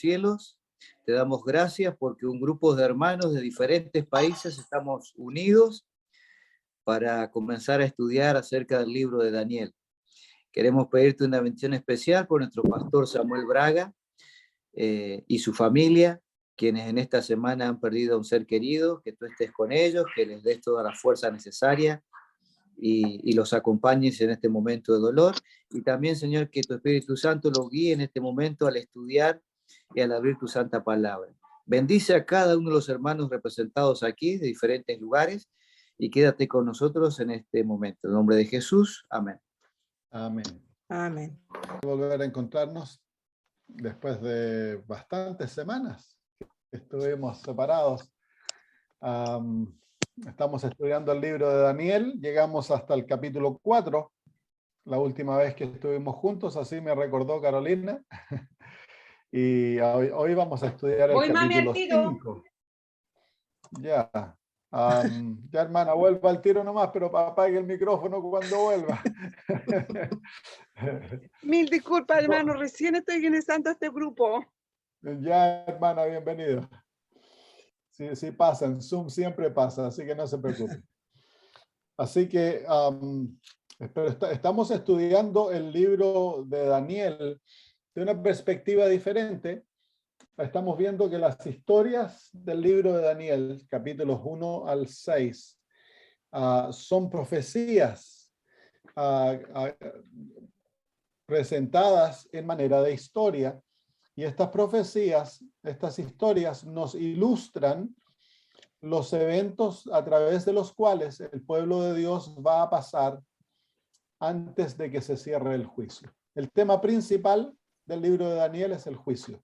cielos, te damos gracias porque un grupo de hermanos de diferentes países estamos unidos para comenzar a estudiar acerca del libro de Daniel. Queremos pedirte una bendición especial por nuestro pastor Samuel Braga y su familia, quienes en esta semana han perdido a un ser querido, que tú estés con ellos, que les des toda la fuerza necesaria y los acompañes en este momento de dolor. Y también, Señor, que tu Espíritu Santo los guíe en este momento al estudiar y al abrir tu santa palabra. Bendice a cada uno de los hermanos representados aquí de diferentes lugares y quédate con nosotros en este momento. En el nombre de Jesús, amén. Amén. Amén. Volver a encontrarnos después de bastantes semanas que estuvimos separados. Estamos estudiando el libro de Daniel, llegamos hasta el capítulo 4, la última vez que estuvimos juntos, así me recordó Carolina. Y hoy vamos a estudiar el capítulo 5. Ya. Ya, hermana, vuelva al tiro nomás, pero apague el micrófono cuando vuelva. Mil disculpas, hermano, recién estoy ingresando a este grupo. Ya, hermana, bienvenida. Sí pasa, en Zoom siempre pasa, así que no se preocupe. Así que estamos estudiando el libro de Daniel de una perspectiva diferente. Estamos viendo que las historias del libro de Daniel, capítulos 1 al 6, son profecías presentadas en manera de historia. Y estas profecías, estas historias nos ilustran los eventos a través de los cuales el pueblo de Dios va a pasar antes de que se cierre el juicio. El tema principal del libro de Daniel es el juicio.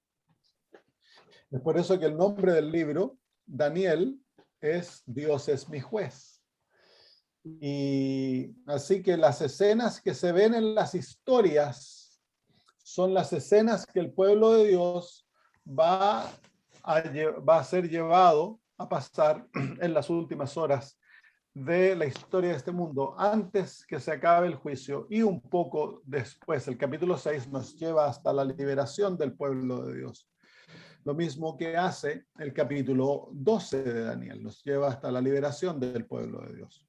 Es por eso que el nombre del libro, Daniel, es Dios es mi juez. Y así que las escenas que se ven en las historias son las escenas que el pueblo de Dios va a ser llevado a pasar en las últimas horas de la historia de este mundo, antes que se acabe el juicio y un poco después. El capítulo 6 nos lleva hasta la liberación del pueblo de Dios. Lo mismo que hace el capítulo 12 de Daniel, nos lleva hasta la liberación del pueblo de Dios.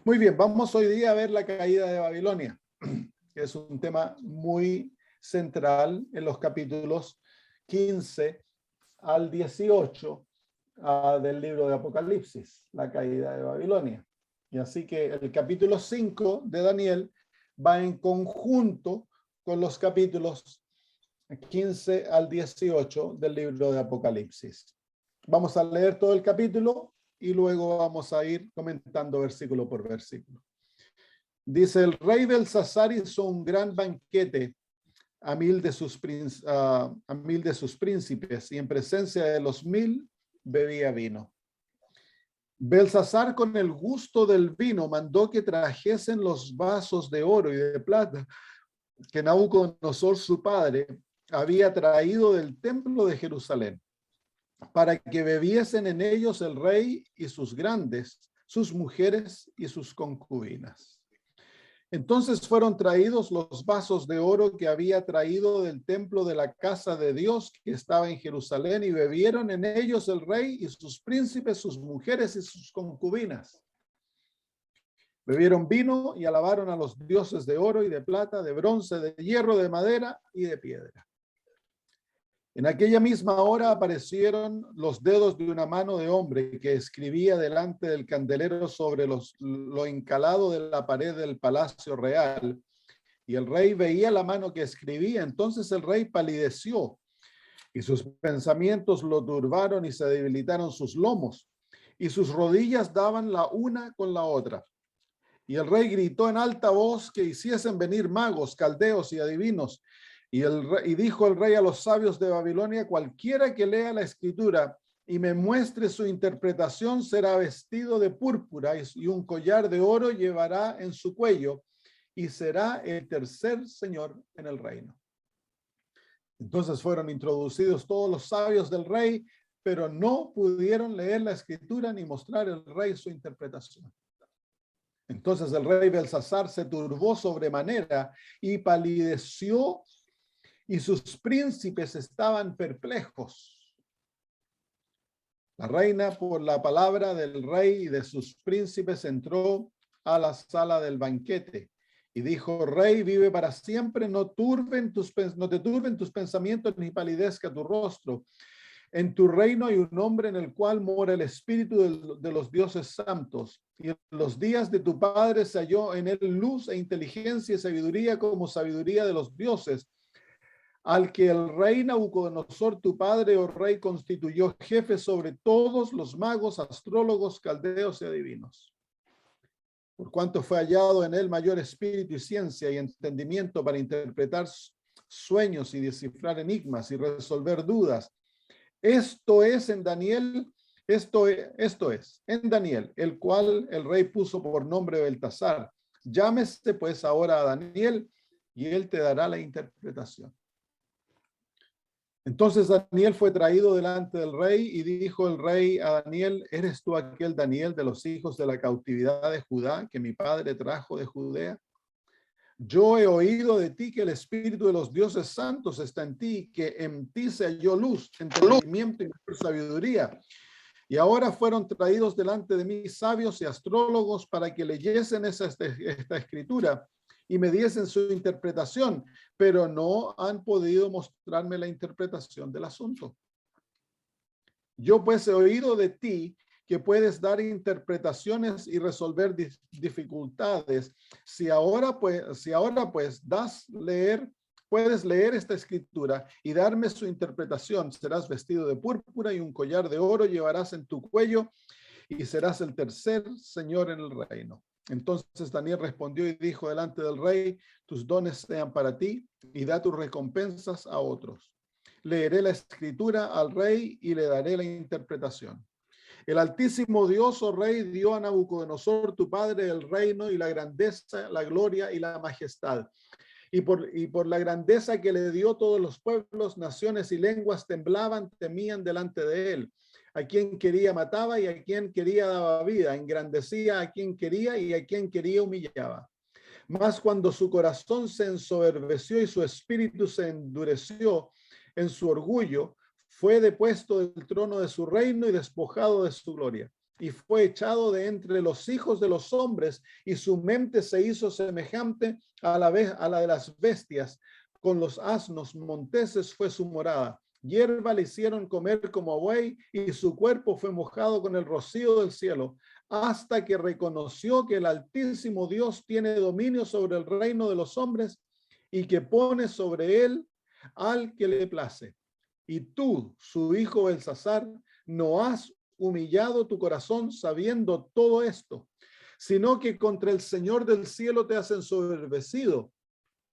Muy bien, vamos hoy día a ver la caída de Babilonia, que es un tema muy central en los capítulos 15 al 18 del libro de Apocalipsis, la caída de Babilonia. Y así que el capítulo 5 de Daniel va en conjunto con los capítulos 15 al 18 del libro de Apocalipsis. Vamos a leer todo el capítulo y luego vamos a ir comentando versículo por versículo. Dice: el rey Belsasar hizo un gran banquete a 1000 de sus príncipes, y en presencia de los 1000 bebía vino. Belsasar, con el gusto del vino, mandó que trajesen los vasos de oro y de plata que Nabucodonosor, su padre, había traído del templo de Jerusalén, para que bebiesen en ellos el rey y sus grandes, sus mujeres y sus concubinas. Entonces fueron traídos los vasos de oro que había traído del templo de la casa de Dios que estaba en Jerusalén, y bebieron en ellos el rey y sus príncipes, sus mujeres y sus concubinas. Bebieron vino y alabaron a los dioses de oro y de plata, de bronce, de hierro, de madera y de piedra. En aquella misma hora aparecieron los dedos de una mano de hombre que escribía delante del candelero sobre lo encalado de la pared del palacio real. Y el rey veía la mano que escribía. Entonces el rey palideció y sus pensamientos lo turbaron y se debilitaron sus lomos y sus rodillas daban la una con la otra. Y el rey gritó en alta voz que hiciesen venir magos, caldeos y adivinos. Y dijo el rey a los sabios de Babilonia: cualquiera que lea la escritura y me muestre su interpretación será vestido de púrpura, y un collar de oro llevará en su cuello, y será el tercer señor en el reino. Entonces fueron introducidos todos los sabios del rey, pero no pudieron leer la escritura ni mostrar al rey su interpretación. Entonces el rey Belsasar se turbó sobremanera y palideció, y sus príncipes estaban perplejos. La reina, por la palabra del rey y de sus príncipes, entró a la sala del banquete y dijo: Rey, vive para siempre, no te turben tus pensamientos ni palidezca tu rostro. En tu reino hay un hombre en el cual mora el espíritu de los dioses santos, y en los días de tu padre se halló en él luz e inteligencia y sabiduría como sabiduría de los dioses, al que el rey Nabucodonosor, tu padre, oh rey, constituyó jefe sobre todos los magos, astrólogos, caldeos y adivinos. Por cuanto fue hallado en él mayor espíritu y ciencia y entendimiento para interpretar sueños y descifrar enigmas y resolver dudas. Esto es en Daniel, el cual el rey puso por nombre Beltasar. Llámese pues ahora a Daniel y él te dará la interpretación. Entonces Daniel fue traído delante del rey y dijo el rey a Daniel: ¿Eres tú aquel Daniel de los hijos de la cautividad de Judá que mi padre trajo de Judea? Yo he oído de ti que el espíritu de los dioses santos está en ti, que en ti se halló luz, entendimiento y sabiduría. Y ahora fueron traídos delante de mí sabios y astrólogos para que leyesen esta escritura y me diesen su interpretación, pero no han podido mostrarme la interpretación del asunto. Yo pues he oído de ti que puedes dar interpretaciones y resolver dificultades. Si ahora pues puedes leer esta escritura y darme su interpretación, serás vestido de púrpura y un collar de oro llevarás en tu cuello y serás el tercer señor en el reino. Entonces Daniel respondió y dijo delante del rey: tus dones sean para ti y da tus recompensas a otros. Leeré la escritura al rey y le daré la interpretación. El Altísimo Dios, oh rey, dio a Nabucodonosor, tu padre, el reino y la grandeza, la gloria y la majestad. Y por la grandeza que le dio, todos los pueblos, naciones y lenguas temblaban, temían delante de él. A quien quería mataba y a quien quería daba vida. Engrandecía a quien quería y a quien quería humillaba. Mas cuando su corazón se ensoberbeció y su espíritu se endureció en su orgullo, fue depuesto del trono de su reino y despojado de su gloria. Y fue echado de entre los hijos de los hombres, y su mente se hizo semejante a la de las bestias. Con los asnos monteses fue su morada. Hierba le hicieron comer como buey, y su cuerpo fue mojado con el rocío del cielo, hasta que reconoció que el Altísimo Dios tiene dominio sobre el reino de los hombres y que pone sobre él al que le place. Y tú, su hijo Belsasar, no has humillado tu corazón sabiendo todo esto, sino que contra el Señor del cielo te has ensoberbecido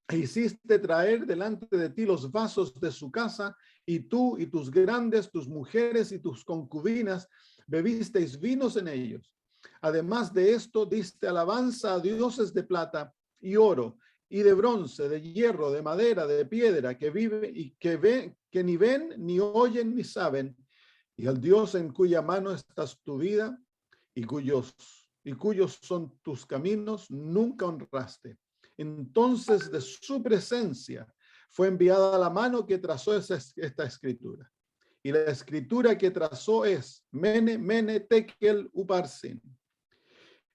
e hiciste traer delante de ti los vasos de su casa, y tú y tus grandes, tus mujeres y tus concubinas bebisteis vinos en ellos. Además de esto, diste alabanza a dioses de plata y oro, y de bronce, de hierro, de madera, de piedra, que vive y que ni ven, ni oyen, ni saben, y al Dios en cuya mano estás tu vida y cuyos son tus caminos, nunca honraste. Entonces de su presencia fue enviada la mano que trazó esta escritura. Y la escritura que trazó es Mene, Mene, Tekel, Uparsin.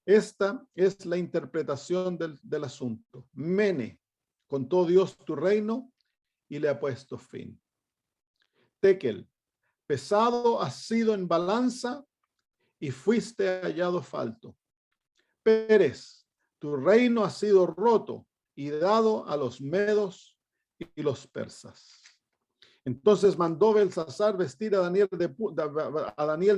Esta es la interpretación del asunto. Mene, contó Dios tu reino y le ha puesto fin. Tekel, pesado has sido en balanza y fuiste hallado falto. Pérez, tu reino ha sido roto y dado a los medos y los persas. Entonces mandó Belsasar vestir a Daniel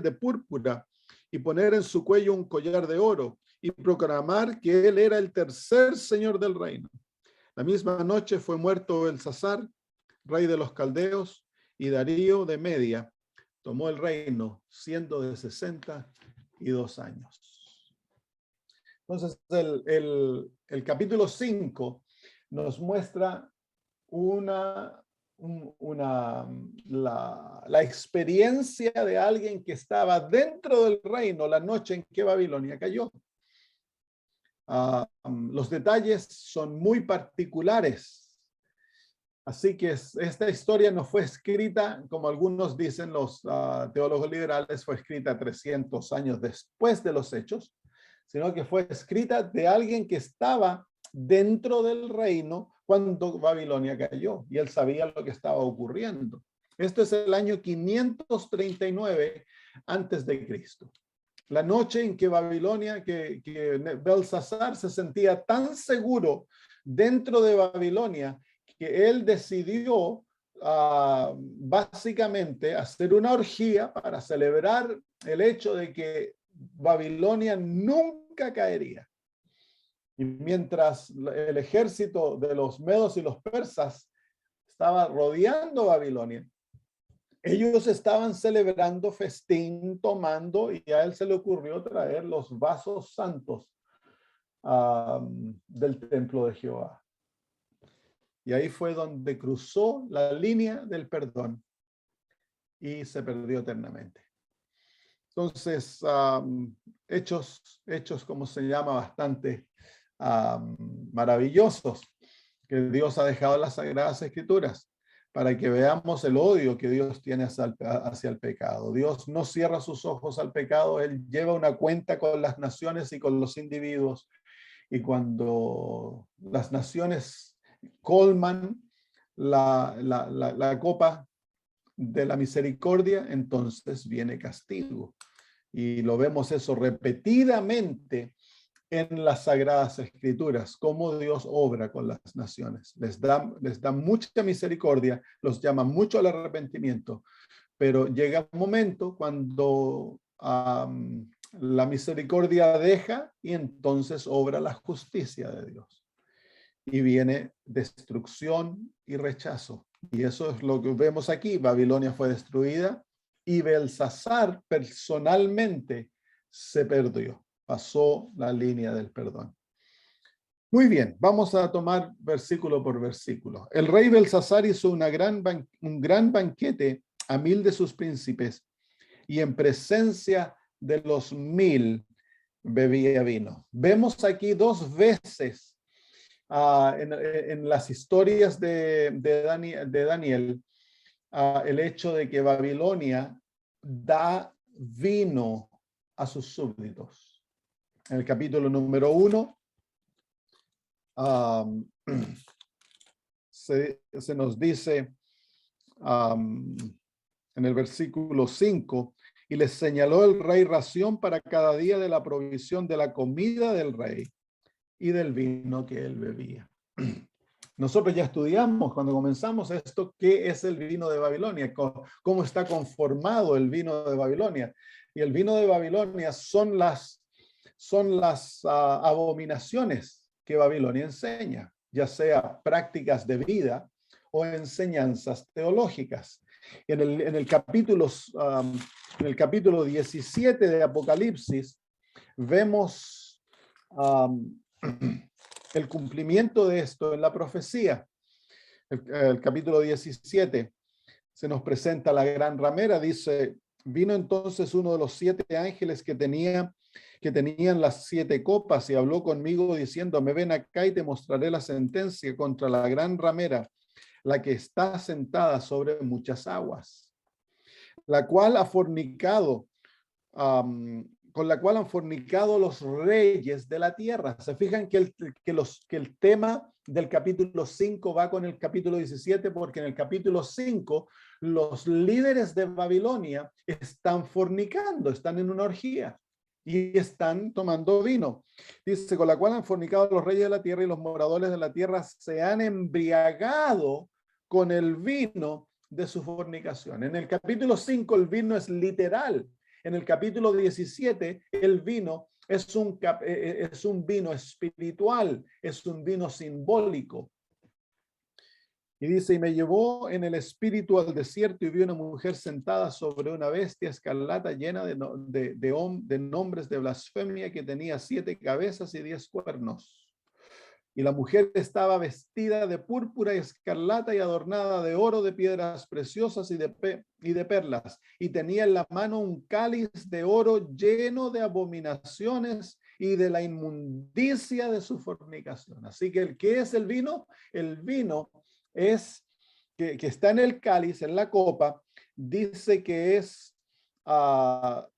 de púrpura y poner en su cuello un collar de oro y proclamar que él era el tercer señor del reino. La misma noche fue muerto Belsasar, rey de los caldeos, y Darío de Media tomó el reino siendo de 62 años. Entonces el capítulo 5 nos muestra la experiencia de alguien que estaba dentro del reino la noche en que Babilonia cayó. Los detalles son muy particulares. Así que esta historia no fue escrita, como algunos dicen los teólogos liberales, fue escrita 300 años después de los hechos, sino que fue escrita de alguien que estaba dentro del reino cuando Babilonia cayó, y él sabía lo que estaba ocurriendo. Esto es el año 539 antes de Cristo. La noche en que Babilonia, que Belsasar se sentía tan seguro dentro de Babilonia, que él decidió básicamente hacer una orgía para celebrar el hecho de que Babilonia nunca caería. Y mientras el ejército de los medos y los persas estaba rodeando Babilonia, ellos estaban celebrando festín, tomando, y a él se le ocurrió traer los vasos santos del templo de Jehová. Y ahí fue donde cruzó la línea del perdón y se perdió eternamente. Entonces, hechos como se llama, bastante maravillosos, que Dios ha dejado en las Sagradas Escrituras para que veamos el odio que Dios tiene hacia el pecado. Dios no cierra sus ojos al pecado, Él lleva una cuenta con las naciones y con los individuos. Y cuando las naciones colman la copa de la misericordia, entonces viene castigo. Y lo vemos eso repetidamente en las Sagradas Escrituras, cómo Dios obra con las naciones. Les da mucha misericordia, los llama mucho al arrepentimiento, pero llega un momento cuando la misericordia deja y entonces obra la justicia de Dios. Y viene destrucción y rechazo. Y eso es lo que vemos aquí. Babilonia fue destruida y Belsasar personalmente se perdió. Pasó la línea del perdón. Muy bien, vamos a tomar versículo por versículo. El rey Belsasar hizo un gran banquete a 1000 de sus príncipes y en presencia de los 1000 bebía vino. Vemos aquí 2 veces en las historias de Daniel el hecho de que Babilonia da vino a sus súbditos. En el capítulo número 1 se nos dice en el versículo 5, y les señaló el rey ración para cada día de la provisión de la comida del rey y del vino que él bebía. Nosotros ya estudiamos cuando comenzamos esto, qué es el vino de Babilonia, cómo está conformado el vino de Babilonia. Y el vino de Babilonia son las abominaciones que Babilonia enseña, ya sea prácticas de vida o enseñanzas teológicas. En el capítulo 17 de Apocalipsis vemos el cumplimiento de esto en la profecía. El capítulo 17 se nos presenta la gran ramera. Dice: vino entonces uno de los 7 ángeles que tenían las 7 copas y habló conmigo diciendo: ven acá y te mostraré la sentencia contra la gran ramera, la que está sentada sobre muchas aguas, la cual ha fornicado, con la cual han fornicado los reyes de la tierra. Se fijan que el tema del capítulo 5 va con el capítulo 17, porque en el capítulo 5 los líderes de Babilonia están fornicando, están en una orgía y están tomando vino. Dice: con la cual han fornicado los reyes de la tierra y los moradores de la tierra se han embriagado con el vino de su fornicación. En el capítulo 5 el vino es literal. En el capítulo 17 el vino es un vino espiritual, es un vino simbólico. Y dice: y me llevó en el espíritu al desierto y vi una mujer sentada sobre una bestia escarlata llena de nombres de blasfemia, que tenía 7 cabezas y 10 cuernos. Y la mujer estaba vestida de púrpura y escarlata y adornada de oro, de piedras preciosas y de perlas. Y tenía en la mano un cáliz de oro lleno de abominaciones y de la inmundicia de su fornicación. Así que, ¿qué es el vino? El vino es que está en el cáliz, en la copa, dice que es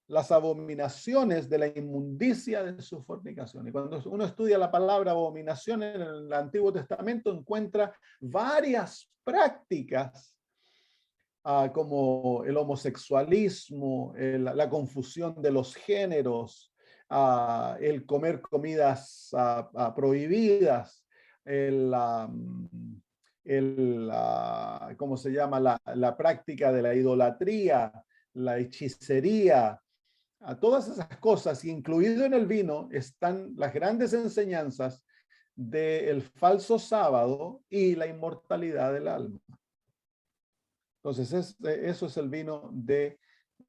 las abominaciones de la inmundicia de su fornicación. Y cuando uno estudia la palabra abominación en el Antiguo Testamento, encuentra varias prácticas como el homosexualismo, la confusión de los géneros, el comer comidas prohibidas, ¿cómo se llama? La práctica de la idolatría, la hechicería, a todas esas cosas, y incluido en el vino están las grandes enseñanzas del falso sábado y la inmortalidad del alma. Entonces, eso es el vino de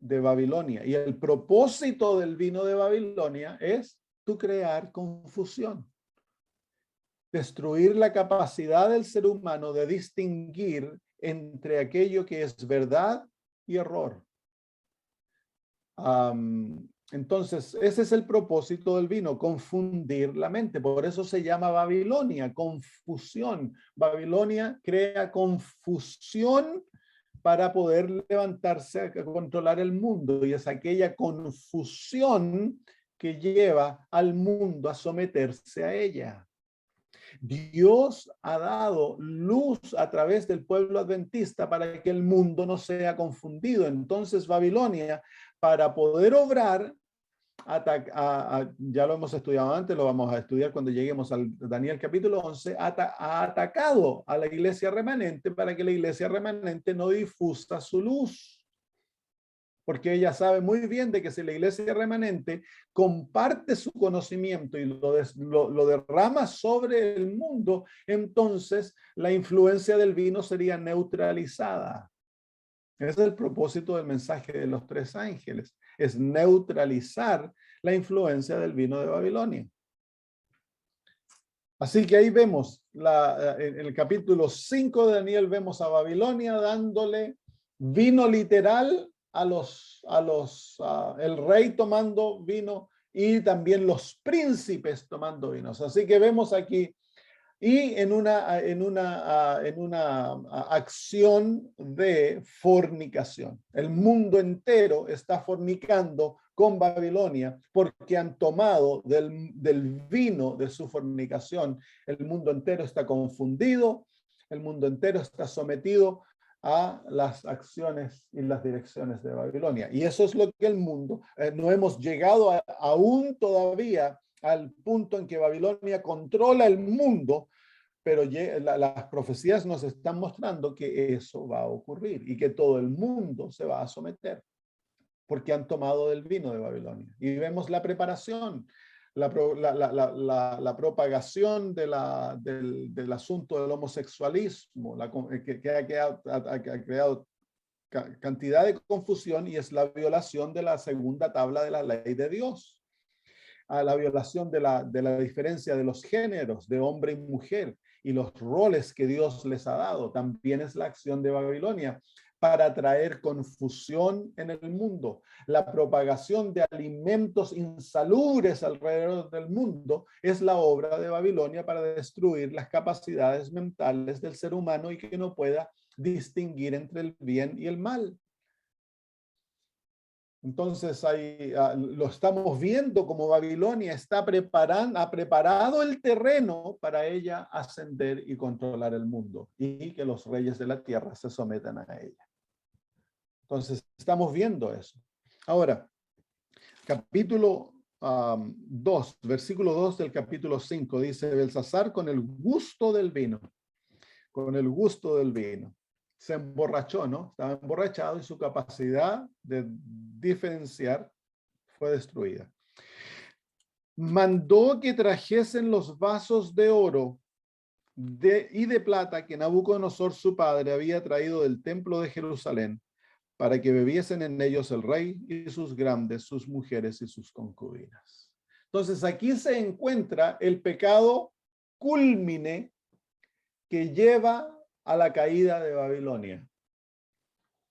Babilonia. Y el propósito del vino de Babilonia es tú crear confusión. Destruir la capacidad del ser humano de distinguir entre aquello que es verdad y error. Entonces, ese es el propósito del vino, confundir la mente. Por eso se llama Babilonia, confusión. Babilonia crea confusión para poder levantarse a controlar el mundo, y es aquella confusión que lleva al mundo a someterse a ella. Dios ha dado luz a través del pueblo adventista para que el mundo no sea confundido. Entonces Babilonia, para poder obrar, ya lo hemos estudiado antes, lo vamos a estudiar cuando lleguemos al Daniel capítulo 11, ha atacado a la iglesia remanente para que la iglesia remanente no difusa su luz. Porque ella sabe muy bien de que si la iglesia remanente comparte su conocimiento y lo derrama sobre el mundo, entonces la influencia del vino sería neutralizada. Ese es el propósito del mensaje de los tres ángeles, es neutralizar la influencia del vino de Babilonia. Así que ahí vemos, en el capítulo 5 de Daniel, vemos a Babilonia dándole vino literal el rey tomando vino y también los príncipes tomando vinos. Así que vemos aquí, y en una acción de fornicación. El mundo entero está fornicando con Babilonia porque han tomado del vino de su fornicación. El mundo entero está confundido, el mundo entero está sometido a las acciones y las direcciones de Babilonia. Y eso es lo que el mundo, no hemos llegado aún todavía al punto en que Babilonia controla el mundo, pero las profecías nos están mostrando que eso va a ocurrir y que todo el mundo se va a someter porque han tomado del vino de Babilonia. Y vemos la preparación, la propagación del asunto del homosexualismo, que ha creado cantidad de confusión, y es la violación de la segunda tabla de la ley de Dios, a la violación de la diferencia de los géneros, de hombre y mujer, y los roles que Dios les ha dado. También es la acción de Babilonia para traer confusión en el mundo. La propagación de alimentos insalubres alrededor del mundo es la obra de Babilonia para destruir las capacidades mentales del ser humano y que no pueda distinguir entre el bien y el mal. Entonces ahí lo estamos viendo como Babilonia ha preparado el terreno para ella ascender y controlar el mundo y que los reyes de la tierra se sometan a ella. Entonces estamos viendo eso. Ahora, capítulo 2, versículo 2 del capítulo 5 dice: Belsasar con el gusto del vino, con el gusto del vino. Se emborrachó, ¿no? Estaba emborrachado y su capacidad de diferenciar fue destruida. Mandó que trajesen los vasos de oro y de plata que Nabucodonosor su padre había traído del templo de Jerusalén, para que bebiesen en ellos el rey y sus grandes, sus mujeres y sus concubinas. Entonces aquí se encuentra el pecado cúlmine que lleva a la caída de Babilonia.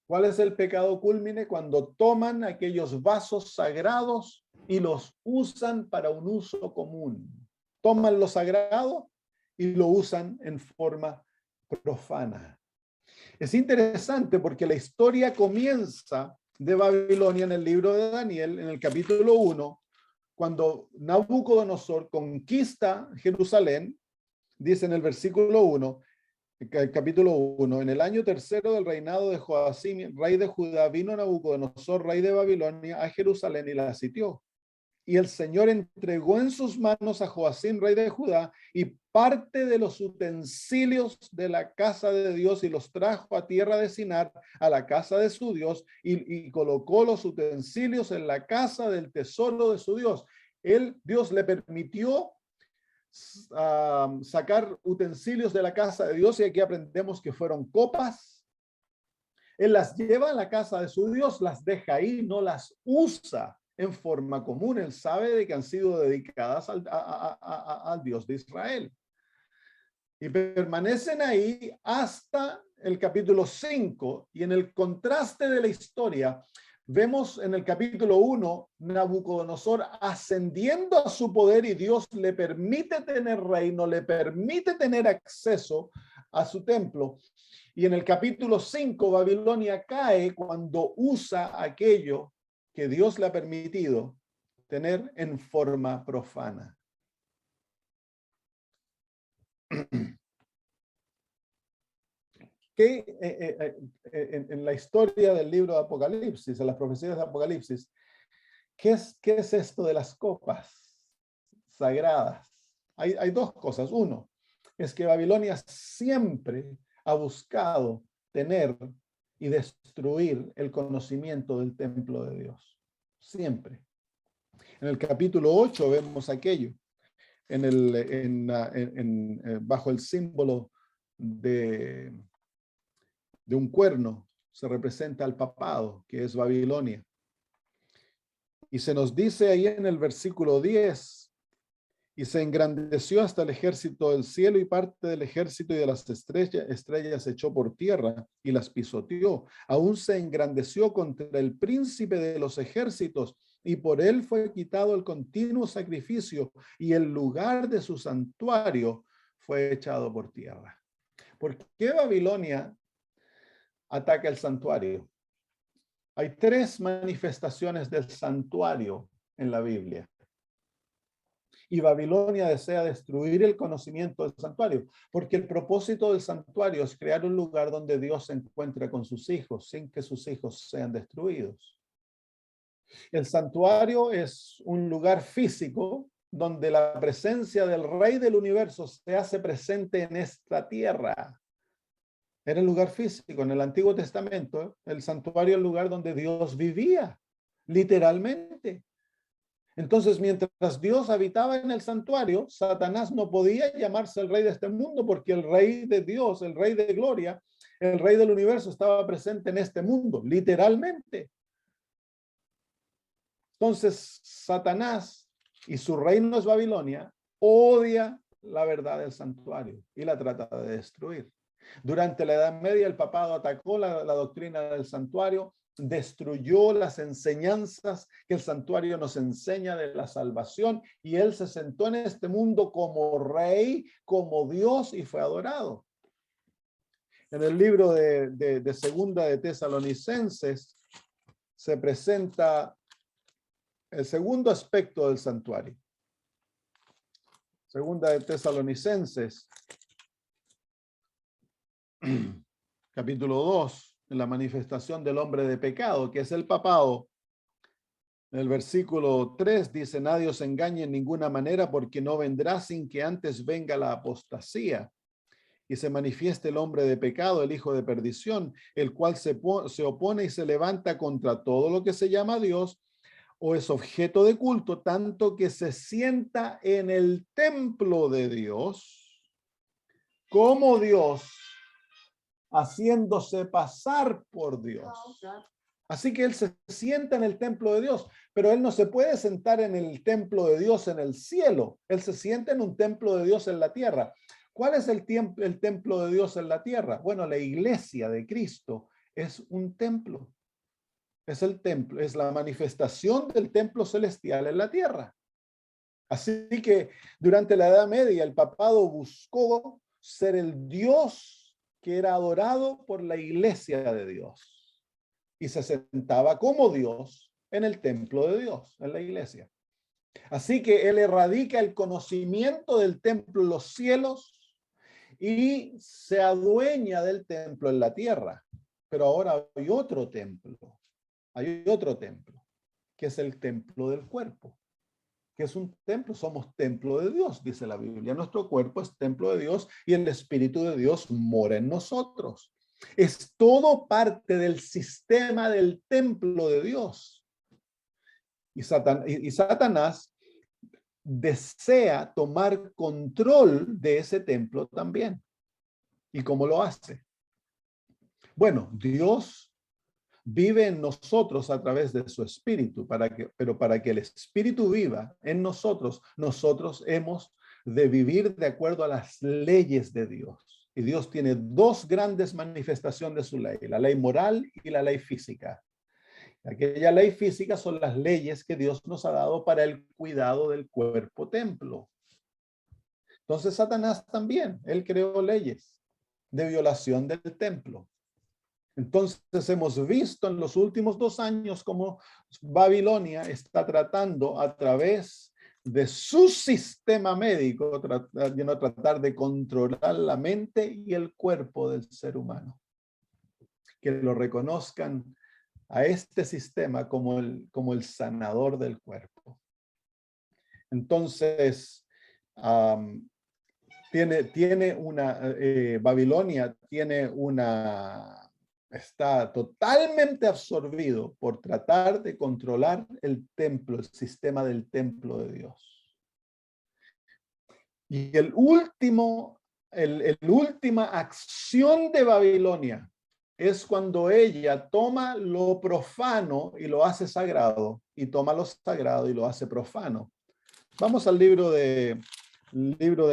¿Cuál es el pecado cúlmine? Cuando toman aquellos vasos sagrados y los usan para un uso común. Toman lo sagrado y lo usan en forma profana. Es interesante porque la historia comienza de Babilonia en el libro de Daniel, en el capítulo 1, cuando Nabucodonosor conquista Jerusalén. Dice en el versículo 1, el capítulo 1, en el año tercero del reinado de Joacim, rey de Judá, vino Nabucodonosor, rey de Babilonia, a Jerusalén y la sitió. Y el Señor entregó en sus manos a Joacim, rey de Judá, y parte de los utensilios de la casa de Dios y los trajo a tierra de Sinar, a la casa de su Dios, y colocó los utensilios en la casa del tesoro de su Dios. Dios le permitió sacar utensilios de la casa de Dios, y aquí aprendemos que fueron copas. Él las lleva a la casa de su Dios, las deja ahí, no las usa en forma común. Él sabe de que han sido dedicadas al Dios de Israel. Y permanecen ahí hasta el capítulo 5. Y en el contraste de la historia, vemos en el capítulo 1, Nabucodonosor ascendiendo a su poder, y Dios le permite tener reino, le permite tener acceso a su templo. Y en el capítulo 5, Babilonia cae cuando usa aquello que Dios le ha permitido tener en forma profana. Que en la historia del libro de Apocalipsis, en las profecías de Apocalipsis, ¿qué es esto de las copas sagradas? Hay dos cosas. Uno, es que Babilonia siempre ha buscado tener y destruir el conocimiento del templo de Dios. Siempre. En el capítulo 8 vemos aquello, bajo el símbolo de un cuerno, se representa al papado, que es Babilonia. Y se nos dice ahí en el versículo 10, y se engrandeció hasta el ejército del cielo, y parte del ejército y de las estrellas echó por tierra y las pisoteó. Aún se engrandeció contra el príncipe de los ejércitos, y por él fue quitado el continuo sacrificio, y el lugar de su santuario fue echado por tierra. ¿Por qué Babilonia ataca el santuario? Hay 3 manifestaciones del santuario en la Biblia. Y Babilonia desea destruir el conocimiento del santuario, porque el propósito del santuario es crear un lugar donde Dios se encuentre con sus hijos, sin que sus hijos sean destruidos. El santuario es un lugar físico donde la presencia del Rey del universo se hace presente en esta tierra. Era el lugar físico. En el Antiguo Testamento, el santuario es el lugar donde Dios vivía, literalmente. Entonces, mientras Dios habitaba en el santuario, Satanás no podía llamarse el rey de este mundo, porque el rey de Dios, el rey de gloria, el rey del universo, estaba presente en este mundo, literalmente. Entonces, Satanás, y su reino es Babilonia, odia la verdad del santuario y la trata de destruir. Durante la Edad Media, el papado atacó la doctrina del santuario, destruyó las enseñanzas que el santuario nos enseña de la salvación, y él se sentó en este mundo como rey, como Dios, y fue adorado. En el libro de Segunda de Tesalonicenses se presenta el segundo aspecto del santuario. Segunda de Tesalonicenses, capítulo 2, en la manifestación del hombre de pecado, que es el papado. En el versículo 3 dice: nadie os engañe en ninguna manera, porque no vendrá sin que antes venga la apostasía y se manifieste el hombre de pecado, el hijo de perdición, el cual se opone y se levanta contra todo lo que se llama Dios o es objeto de culto, tanto que se sienta en el templo de Dios como Dios, haciéndose pasar por Dios. Así que él se sienta en el templo de Dios, pero él no se puede sentar en el templo de Dios en el cielo. Él se sienta en un templo de Dios en la tierra. ¿Cuál es el templo de Dios en la tierra? Bueno, la iglesia de Cristo es un templo. Es el templo, es la manifestación del templo celestial en la tierra. Así que durante la Edad Media el papado buscó ser el Dios que era adorado por la iglesia de Dios y se sentaba como Dios en el templo de Dios, en la iglesia. Así que él erradica el conocimiento del templo en los cielos y se adueña del templo en la tierra. Pero ahora hay otro templo, que es el templo del cuerpo. Que es un templo, somos templo de Dios, dice la Biblia. Nuestro cuerpo es templo de Dios y el Espíritu de Dios mora en nosotros. Es todo parte del sistema del templo de Dios. Y Satanás desea tomar control de ese templo también. ¿Y cómo lo hace? Bueno, Dios vive en nosotros a través de su Espíritu, pero para que el Espíritu viva en nosotros, nosotros hemos de vivir de acuerdo a las leyes de Dios. Y Dios tiene dos grandes manifestaciones de su ley, la ley moral y la ley física. Aquella ley física son las leyes que Dios nos ha dado para el cuidado del cuerpo templo. Entonces Satanás también, él creó leyes de violación del templo. Entonces hemos visto en los últimos 2 años cómo Babilonia está tratando a través de su sistema médico, tratar de controlar la mente y el cuerpo del ser humano. Que lo reconozcan a este sistema como el sanador del cuerpo. Entonces, Babilonia está totalmente absorbido por tratar de controlar el templo, el sistema del templo de Dios. Y la última acción de Babilonia es cuando ella toma lo profano y lo hace sagrado, y toma lo sagrado y lo hace profano. Vamos al libro de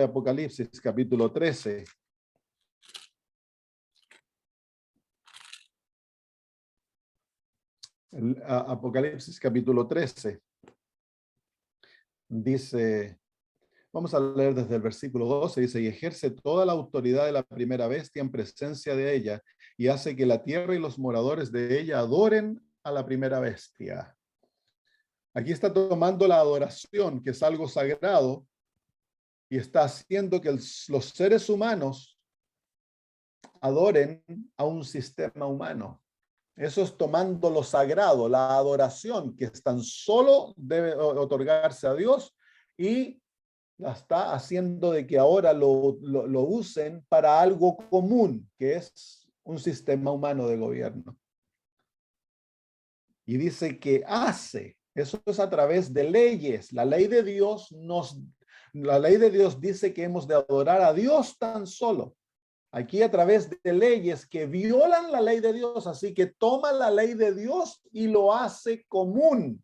Apocalipsis, capítulo 13. Apocalipsis capítulo 13 dice, vamos a leer desde el versículo 12, dice, y ejerce toda la autoridad de la primera bestia en presencia de ella, y hace que la tierra y los moradores de ella adoren a la primera bestia. Aquí está tomando la adoración, que es algo sagrado, y está haciendo que los seres humanos adoren a un sistema humano. Eso es tomando lo sagrado, la adoración, que tan solo debe otorgarse a Dios, y la está haciendo de que ahora lo usen para algo común, que es un sistema humano de gobierno. Y dice que hace, eso es a través de leyes. La ley de Dios dice que hemos de adorar a Dios tan solo. Aquí a través de leyes que violan la ley de Dios, así que toma la ley de Dios y lo hace común.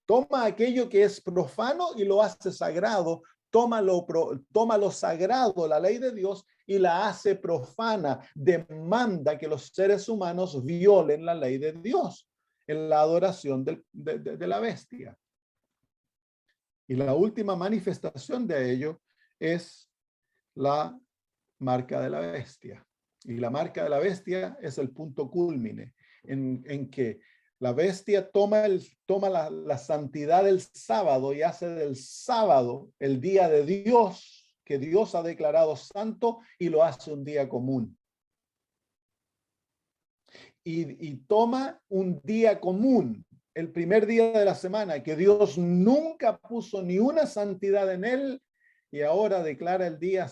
Toma aquello que es profano y lo hace sagrado. Toma lo sagrado, la ley de Dios, y la hace profana. Demanda que los seres humanos violen la ley de Dios en la adoración de la bestia. Y la última manifestación de ello es la marca de la bestia. Y la marca de la bestia es el punto cúlmine en que la bestia toma la santidad del sábado y hace del sábado el día de Dios, que Dios ha declarado santo, y lo hace un día común. Y toma un día común, el primer día de la semana, que Dios nunca puso ni una santidad en él, y ahora declara el día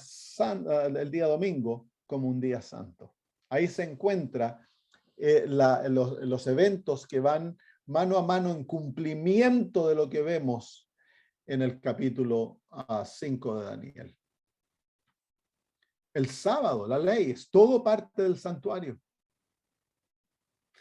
domingo como un día santo. Ahí se encuentra los eventos que van mano a mano en cumplimiento de lo que vemos en el capítulo 5 de Daniel. El sábado, la ley, es todo parte del santuario.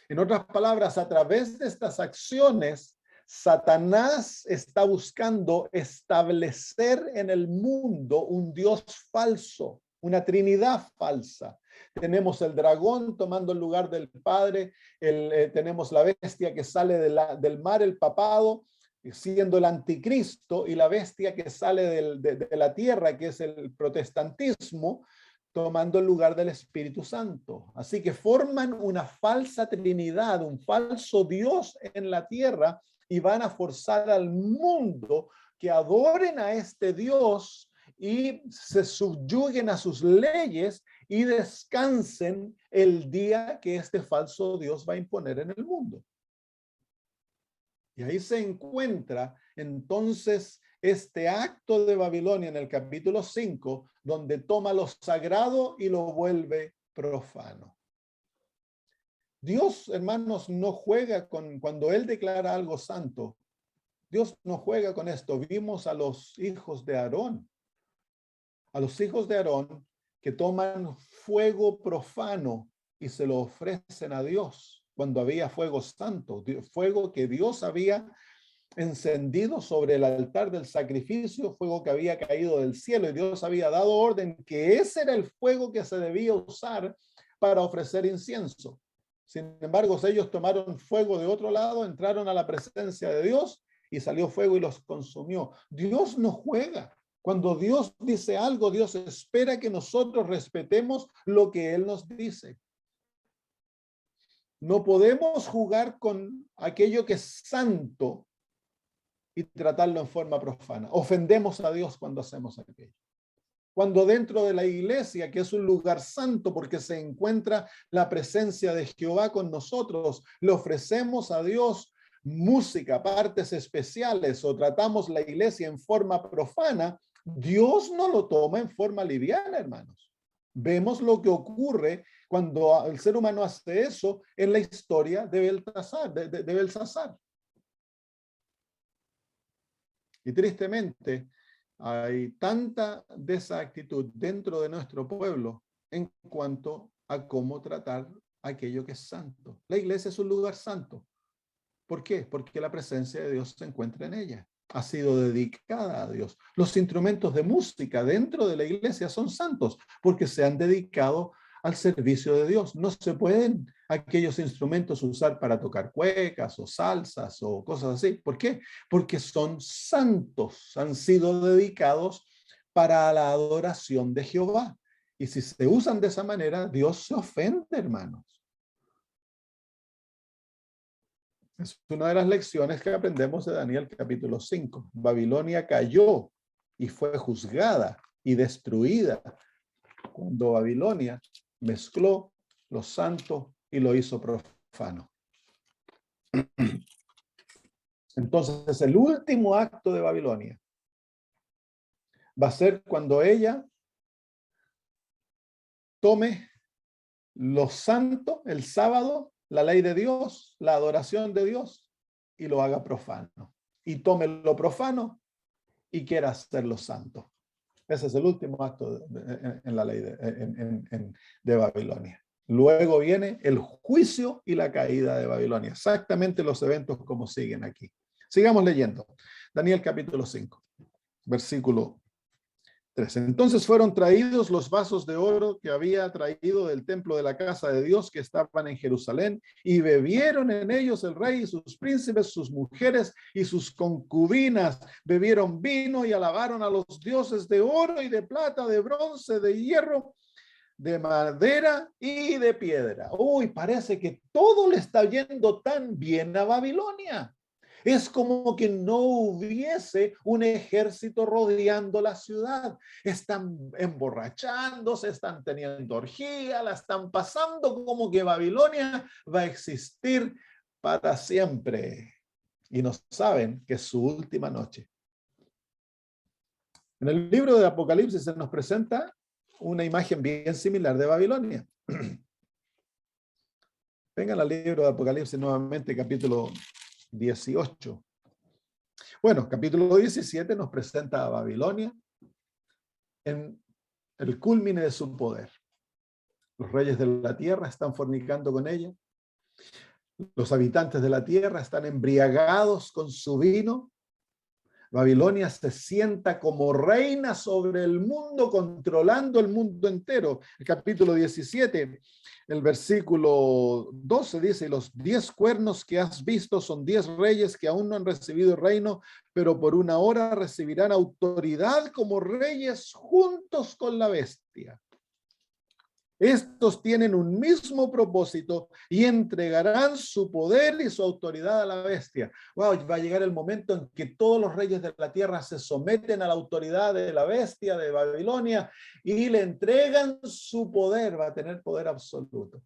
En otras palabras, a través de estas acciones, Satanás está buscando establecer en el mundo un Dios falso, una Trinidad falsa. Tenemos el dragón tomando el lugar del Padre, tenemos la bestia que sale del mar, el papado, siendo el anticristo, y la bestia que sale de la tierra, que es el protestantismo, tomando el lugar del Espíritu Santo. Así que forman una falsa trinidad, un falso Dios en la tierra, y van a forzar al mundo que adoren a este Dios y se subyuguen a sus leyes y descansen el día que este falso Dios va a imponer en el mundo. Y ahí se encuentra entonces este acto de Babilonia en el capítulo 5, donde toma lo sagrado y lo vuelve profano. Dios, hermanos, no juega cuando Él declara algo santo. Dios no juega con esto. Vimos a los hijos de Aarón. A los hijos de Aarón que toman fuego profano y se lo ofrecen a Dios cuando había fuego santo, fuego que Dios había encendido sobre el altar del sacrificio, fuego que había caído del cielo, y Dios había dado orden que ese era el fuego que se debía usar para ofrecer incienso. Sin embargo, ellos tomaron fuego de otro lado, entraron a la presencia de Dios y salió fuego y los consumió. Dios no juega. Cuando Dios dice algo, Dios espera que nosotros respetemos lo que Él nos dice. No podemos jugar con aquello que es santo y tratarlo en forma profana. Ofendemos a Dios cuando hacemos aquello. Cuando dentro de la iglesia, que es un lugar santo porque se encuentra la presencia de Jehová con nosotros, le ofrecemos a Dios música, partes especiales, o tratamos la iglesia en forma profana, Dios no lo toma en forma liviana, hermanos. Vemos lo que ocurre cuando el ser humano hace eso en la historia de Belsasar. Y tristemente, hay tanta de esa actitud dentro de nuestro pueblo en cuanto a cómo tratar aquello que es santo. La iglesia es un lugar santo. ¿Por qué? Porque la presencia de Dios se encuentra en ella. Ha sido dedicada a Dios. Los instrumentos de música dentro de la iglesia son santos porque se han dedicado al servicio de Dios. No se pueden aquellos instrumentos usar para tocar cuecas o salsas o cosas así. ¿Por qué? Porque son santos, han sido dedicados para la adoración de Jehová. Y si se usan de esa manera, Dios se ofende, hermanos. Es una de las lecciones que aprendemos de Daniel capítulo 5. Babilonia cayó y fue juzgada y destruida cuando Babilonia mezcló lo santo y lo hizo profano. Entonces, el último acto de Babilonia va a ser cuando ella tome lo santo, el sábado, la ley de Dios, la adoración de Dios, y lo haga profano. Y tome lo profano y quiera hacerlo santo. Ese es el último acto en la ley de Babilonia. Luego viene el juicio y la caída de Babilonia. Exactamente los eventos como siguen aquí. Sigamos leyendo. Daniel capítulo 5, versículo 3. Entonces fueron traídos los vasos de oro que había traído del templo de la casa de Dios que estaban en Jerusalén, y bebieron en ellos el rey y sus príncipes, sus mujeres y sus concubinas. Bebieron vino y alabaron a los dioses de oro y de plata, de bronce, de hierro, de madera y de piedra. Uy, parece que todo le está yendo tan bien a Babilonia. Es como que no hubiese un ejército rodeando la ciudad. Están emborrachándose, están teniendo orgía, la están pasando como que Babilonia va a existir para siempre. Y no saben que es su última noche. En el libro de Apocalipsis se nos presenta una imagen bien similar de Babilonia. Vengan al libro de Apocalipsis nuevamente, capítulo 18. Bueno, capítulo 17 nos presenta a Babilonia en el culmine de su poder. Los reyes de la tierra están fornicando con ella. Los habitantes de la tierra están embriagados con su vino. Babilonia se sienta como reina sobre el mundo, controlando el mundo entero. El capítulo 17, el versículo 12 dice: y los 10 cuernos que has visto son 10 reyes que aún no han recibido reino, pero por una hora recibirán autoridad como reyes juntos con la bestia. Estos tienen un mismo propósito y entregarán su poder y su autoridad a la bestia. Wow, va a llegar el momento en que todos los reyes de la tierra se someten a la autoridad de la bestia de Babilonia y le entregan su poder. Va a tener poder absoluto.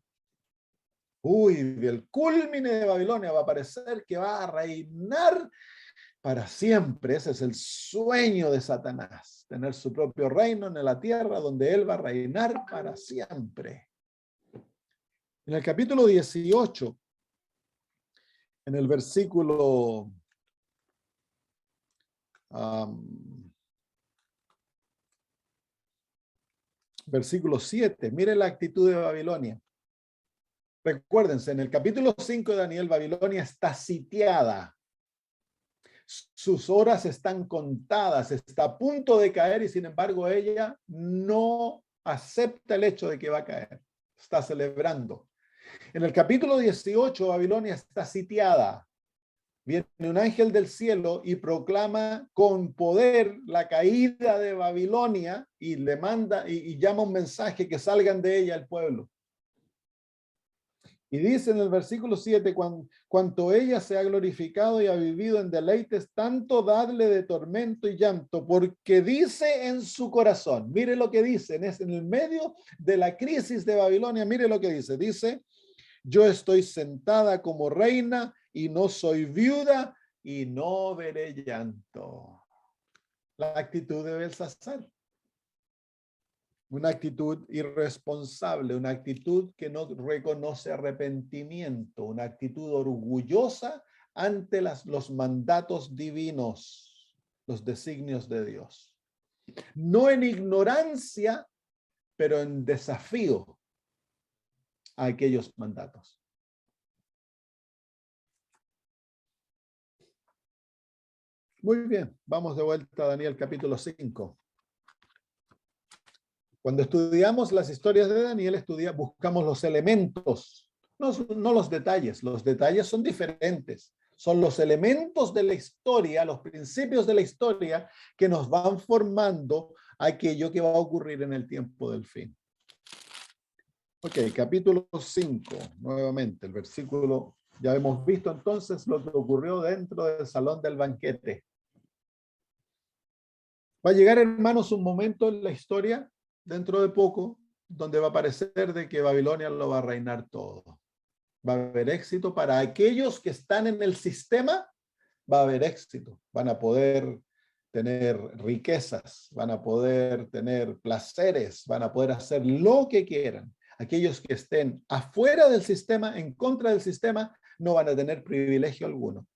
Uy, del culmine de Babilonia va a parecer que va a reinar para siempre. Ese es el sueño de Satanás, tener su propio reino en la tierra donde él va a reinar para siempre. En el capítulo 18, en el versículo versículo 7, mire la actitud de Babilonia. Recuérdense, en el capítulo 5 de Daniel, Babilonia está sitiada. Sus horas están contadas, está a punto de caer y sin embargo ella no acepta el hecho de que va a caer. Está celebrando. En el capítulo 18, Babilonia está sitiada. Viene un ángel del cielo y proclama con poder la caída de Babilonia y le manda y llama un mensaje que salgan de ella el pueblo. Y dice en el versículo 7, cuanto ella se ha glorificado y ha vivido en deleites, tanto dadle de tormento y llanto, porque dice en su corazón, mire lo que dice, es en el medio de la crisis de Babilonia, mire lo que dice, yo estoy sentada como reina y no soy viuda y no veré llanto. La actitud de Belsasar. Una actitud irresponsable, una actitud que no reconoce arrepentimiento, una actitud orgullosa ante los mandatos divinos, los designios de Dios. No en ignorancia, pero en desafío a aquellos mandatos. Muy bien, vamos de vuelta a Daniel capítulo 5. Cuando estudiamos las historias de Daniel, buscamos los elementos, no los detalles. Los detalles son diferentes. Son los elementos de la historia, los principios de la historia que nos van formando aquello que va a ocurrir en el tiempo del fin. Ok, capítulo 5, nuevamente, el versículo, ya hemos visto entonces lo que ocurrió dentro del salón del banquete. Va a llegar, hermanos, un momento en la historia dentro de poco, donde va a parecer de que Babilonia lo va a reinar todo. Va a haber éxito para aquellos que están en el sistema, va a haber éxito. Van a poder tener riquezas, van a poder tener placeres, van a poder hacer lo que quieran. Aquellos que estén afuera del sistema, en contra del sistema, no van a tener privilegio alguno.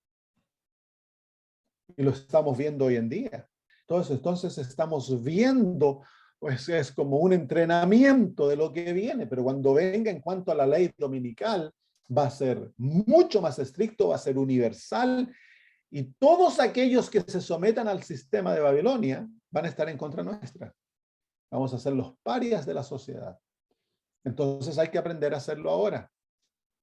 Y lo estamos viendo hoy en día. Entonces estamos viendo, pues es como un entrenamiento de lo que viene, pero cuando venga en cuanto a la ley dominical, va a ser mucho más estricto, va a ser universal, y todos aquellos que se sometan al sistema de Babilonia van a estar en contra nuestra. Vamos a ser los parias de la sociedad. Entonces hay que aprender a hacerlo ahora.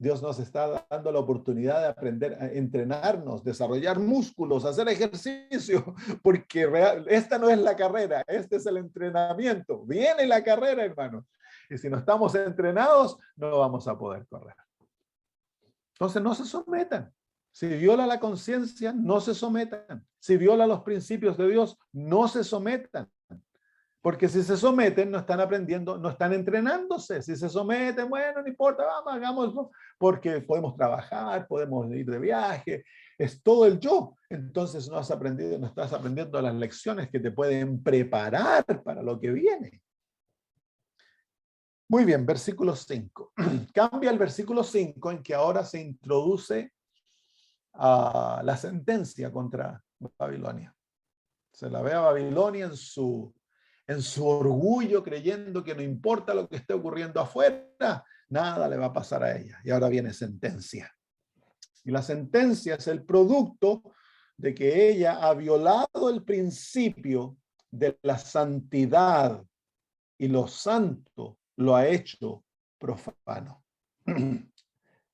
Dios nos está dando la oportunidad de aprender a entrenarnos, desarrollar músculos, hacer ejercicio, porque esta no es la carrera, este es el entrenamiento. Viene la carrera, hermano. Y si no estamos entrenados, no vamos a poder correr. Entonces no se sometan. Si viola la conciencia, no se sometan. Si viola los principios de Dios, no se sometan. Porque si se someten, no están aprendiendo, no están entrenándose. Si se someten, bueno, no importa, vamos, hagámoslo, porque podemos trabajar, podemos ir de viaje, es todo el yo. Entonces no estás aprendiendo las lecciones que te pueden preparar para lo que viene. Muy bien, versículo 5. Cambia el versículo 5 en que ahora se introduce la sentencia contra Babilonia. Se la ve a Babilonia en su orgullo, creyendo que no importa lo que esté ocurriendo afuera, nada le va a pasar a ella. Y ahora viene sentencia. Y la sentencia es el producto de que ella ha violado el principio de la santidad y lo santo lo ha hecho profano.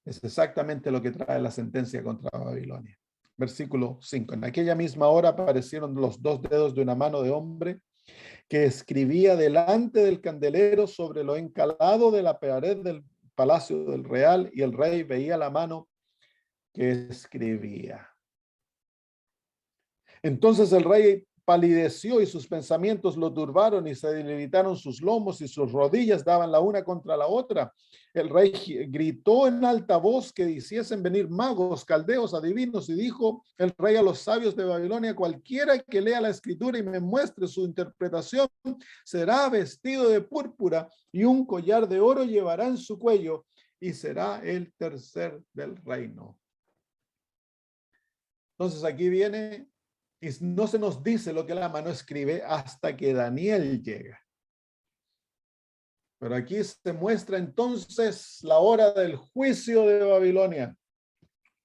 Es exactamente lo que trae la sentencia contra Babilonia. Versículo 5. En aquella misma hora aparecieron los dos dedos de una mano de hombre que escribía delante del candelero sobre lo encalado de la pared del palacio del real, y el rey veía la mano que escribía. Entonces el rey palideció y sus pensamientos lo turbaron y se debilitaron sus lomos y sus rodillas daban la una contra la otra. El rey gritó en alta voz que hiciesen venir magos, caldeos, adivinos, y dijo el rey a los sabios de Babilonia: cualquiera que lea la escritura y me muestre su interpretación será vestido de púrpura y un collar de oro llevará en su cuello y será el tercer del reino. Entonces aquí viene, y no se nos dice lo que la mano escribe hasta que Daniel llega. Pero aquí se muestra entonces la hora del juicio de Babilonia.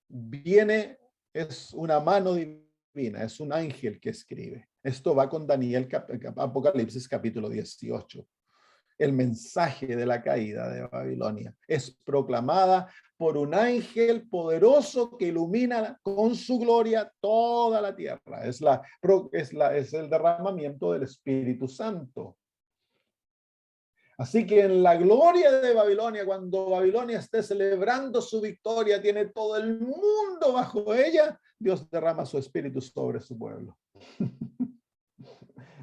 Viene, es una mano divina, es un ángel que escribe. Esto va con Daniel, Apocalipsis capítulo 18. El mensaje de la caída de Babilonia es proclamada por un ángel poderoso que ilumina con su gloria toda la tierra. Es el derramamiento del Espíritu Santo. Así que en la gloria de Babilonia, cuando Babilonia esté celebrando su victoria, tiene todo el mundo bajo ella, Dios derrama su Espíritu sobre su pueblo.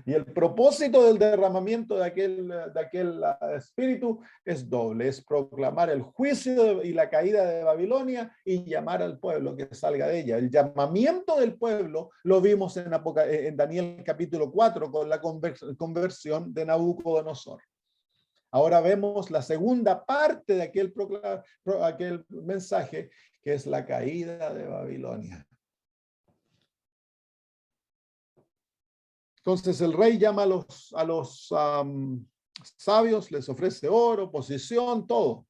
Y el propósito del derramamiento de aquel espíritu es doble, es proclamar el juicio y la caída de Babilonia y llamar al pueblo que salga de ella. El llamamiento del pueblo lo vimos en Daniel capítulo 4 con la conversión de Nabucodonosor. Ahora vemos la segunda parte de aquel mensaje, que es la caída de Babilonia. Entonces el rey llama a los sabios, les ofrece oro, posición, todo.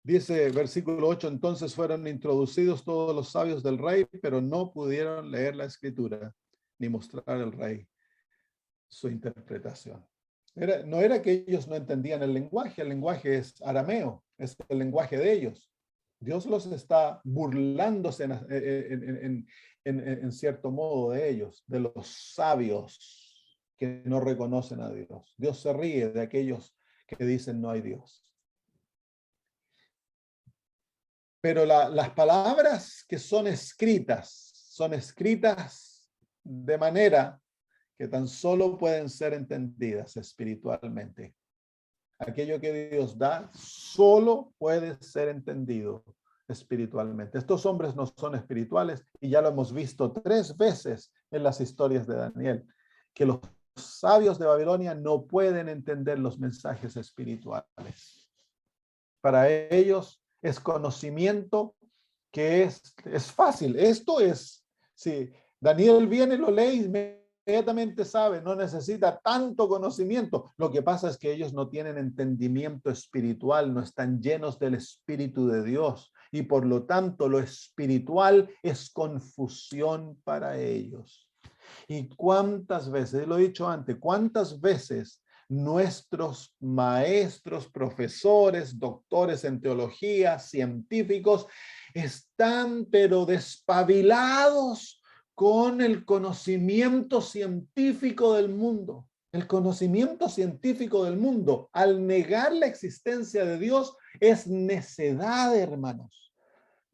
Dice versículo 8, entonces fueron introducidos todos los sabios del rey, pero no pudieron leer la escritura, ni mostrar al rey su interpretación. No era que ellos no entendían el lenguaje es arameo, es el lenguaje de ellos. Dios los está burlándose en cierto modo de ellos, de los sabios que no reconocen a Dios. Dios se ríe de aquellos que dicen no hay Dios. Pero las palabras que son escritas de manera que tan solo pueden ser entendidas espiritualmente. Aquello que Dios da solo puede ser entendido espiritualmente. Estos hombres no son espirituales y ya lo hemos visto 3 veces en las historias de Daniel, que los sabios de Babilonia no pueden entender los mensajes espirituales. Para ellos es conocimiento que es fácil. Esto es, si Daniel viene, lo lee y inmediatamente sabe, no necesita tanto conocimiento. Lo que pasa es que ellos no tienen entendimiento espiritual, no están llenos del Espíritu de Dios y por lo tanto lo espiritual es confusión para ellos. Y cuántas veces, lo he dicho antes, cuántas veces nuestros maestros, profesores, doctores en teología, científicos, están pero despabilados con el conocimiento científico del mundo. El conocimiento científico del mundo, al negar la existencia de Dios, es necedad, hermanos.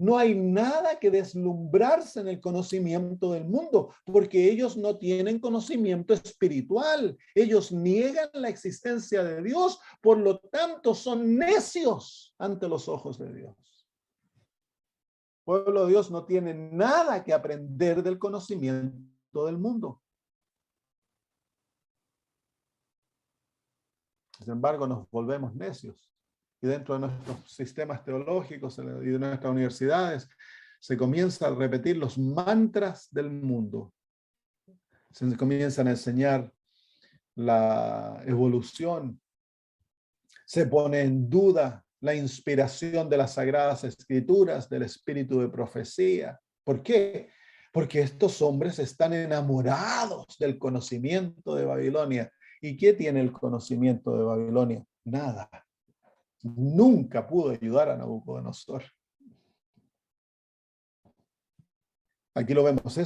No hay nada que deslumbrarse en el conocimiento del mundo, porque ellos no tienen conocimiento espiritual. Ellos niegan la existencia de Dios, por lo tanto son necios ante los ojos de Dios. El pueblo de Dios no tiene nada que aprender del conocimiento del mundo. Sin embargo, nos volvemos necios. Y dentro de nuestros sistemas teológicos y de nuestras universidades se comienzan a repetir los mantras del mundo. Se comienzan a enseñar la evolución. Se pone en duda la inspiración de las Sagradas Escrituras, del espíritu de profecía. ¿Por qué? Porque estos hombres están enamorados del conocimiento de Babilonia. ¿Y qué tiene el conocimiento de Babilonia? Nada. Nunca pudo ayudar a Nabucodonosor. Aquí lo vemos.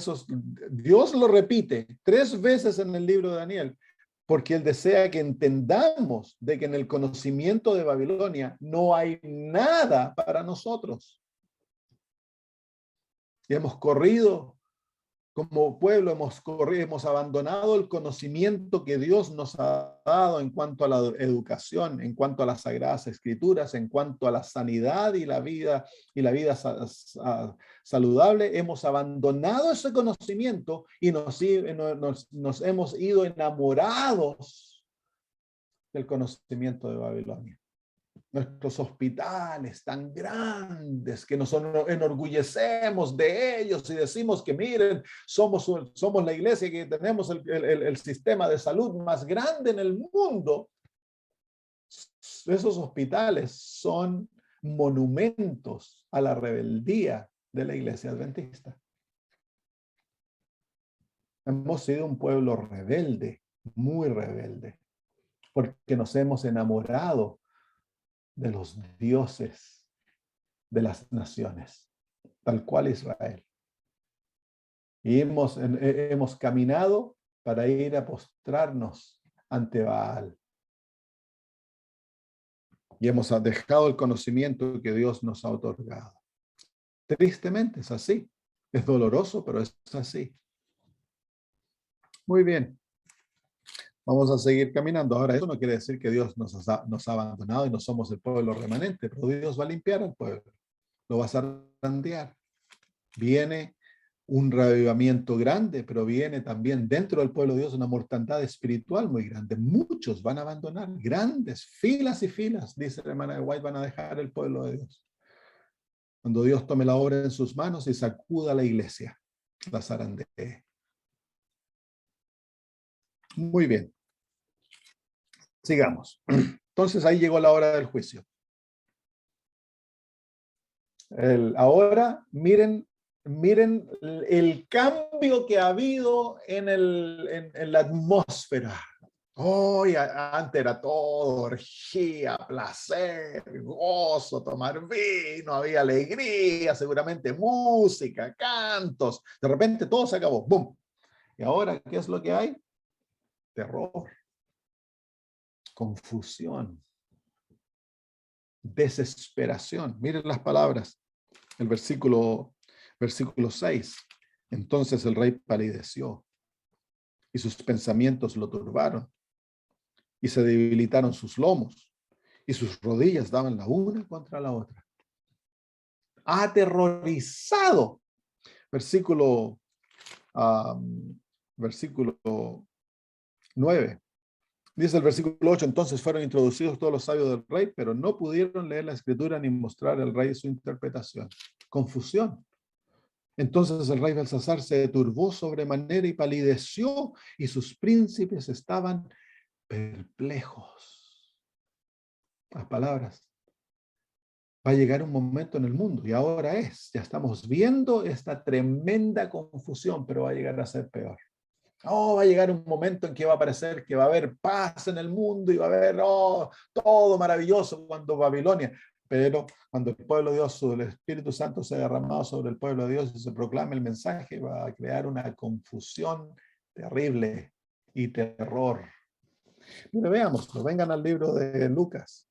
Dios lo repite 3 veces en el libro de Daniel, porque Él desea que entendamos de que en el conocimiento de Babilonia no hay nada para nosotros. Y hemos corrido como pueblo, hemos abandonado el conocimiento que Dios nos ha dado en cuanto a la educación, en cuanto a las Sagradas Escrituras, en cuanto a la sanidad y la vida saludable. Hemos abandonado ese conocimiento y nos hemos ido enamorados del conocimiento de Babilonia. Nuestros hospitales tan grandes que nos enorgullecemos de ellos y decimos que miren, somos la iglesia que tenemos el sistema de salud más grande en el mundo. Esos hospitales son monumentos a la rebeldía de la iglesia adventista. Hemos sido un pueblo rebelde, muy rebelde, porque nos hemos enamorado de los dioses de las naciones, tal cual Israel. Y hemos caminado para ir a postrarnos ante Baal. Y hemos dejado el conocimiento que Dios nos ha otorgado. Tristemente es así. Es doloroso, pero es así. Muy bien. Vamos a seguir caminando. Ahora, eso no quiere decir que Dios nos ha abandonado y no somos el pueblo remanente, pero Dios va a limpiar al pueblo. Lo va a zarandear. Viene un revivamiento grande, pero viene también dentro del pueblo de Dios una mortandad espiritual muy grande. Muchos van a abandonar, grandes filas y filas, dice la hermana de White, van a dejar el pueblo de Dios. Cuando Dios tome la obra en sus manos y sacuda a la iglesia, la zarandee. Muy bien. Sigamos. Entonces ahí llegó la hora del juicio. Ahora miren el cambio que ha habido en la atmósfera. Hoy antes era todo orgía, placer, gozo, tomar vino, había alegría, seguramente música, cantos. De repente todo se acabó. ¡Bum! Y ahora, ¿qué es lo que hay? Terror, confusión, desesperación. Miren las palabras. El versículo 6. Entonces el rey palideció y sus pensamientos lo turbaron y se debilitaron sus lomos y sus rodillas daban la una contra la otra. Aterrorizado. Versículo 9. Dice el versículo 8, entonces fueron introducidos todos los sabios del rey, pero no pudieron leer la escritura ni mostrar al rey su interpretación. Confusión. Entonces el rey Belsasar se turbó sobremanera y palideció, y sus príncipes estaban perplejos. Las palabras. Va a llegar un momento en el mundo, y ahora ya estamos viendo esta tremenda confusión, pero va a llegar a ser peor. Va a llegar un momento en que va a parecer que va a haber paz en el mundo y va a haber todo maravilloso cuando Babilonia. Pero cuando el pueblo de Dios, el Espíritu Santo se ha derramado sobre el pueblo de Dios y se proclame el mensaje, va a crear una confusión terrible y terror. Mire, veámoslo, vengan al libro de Lucas.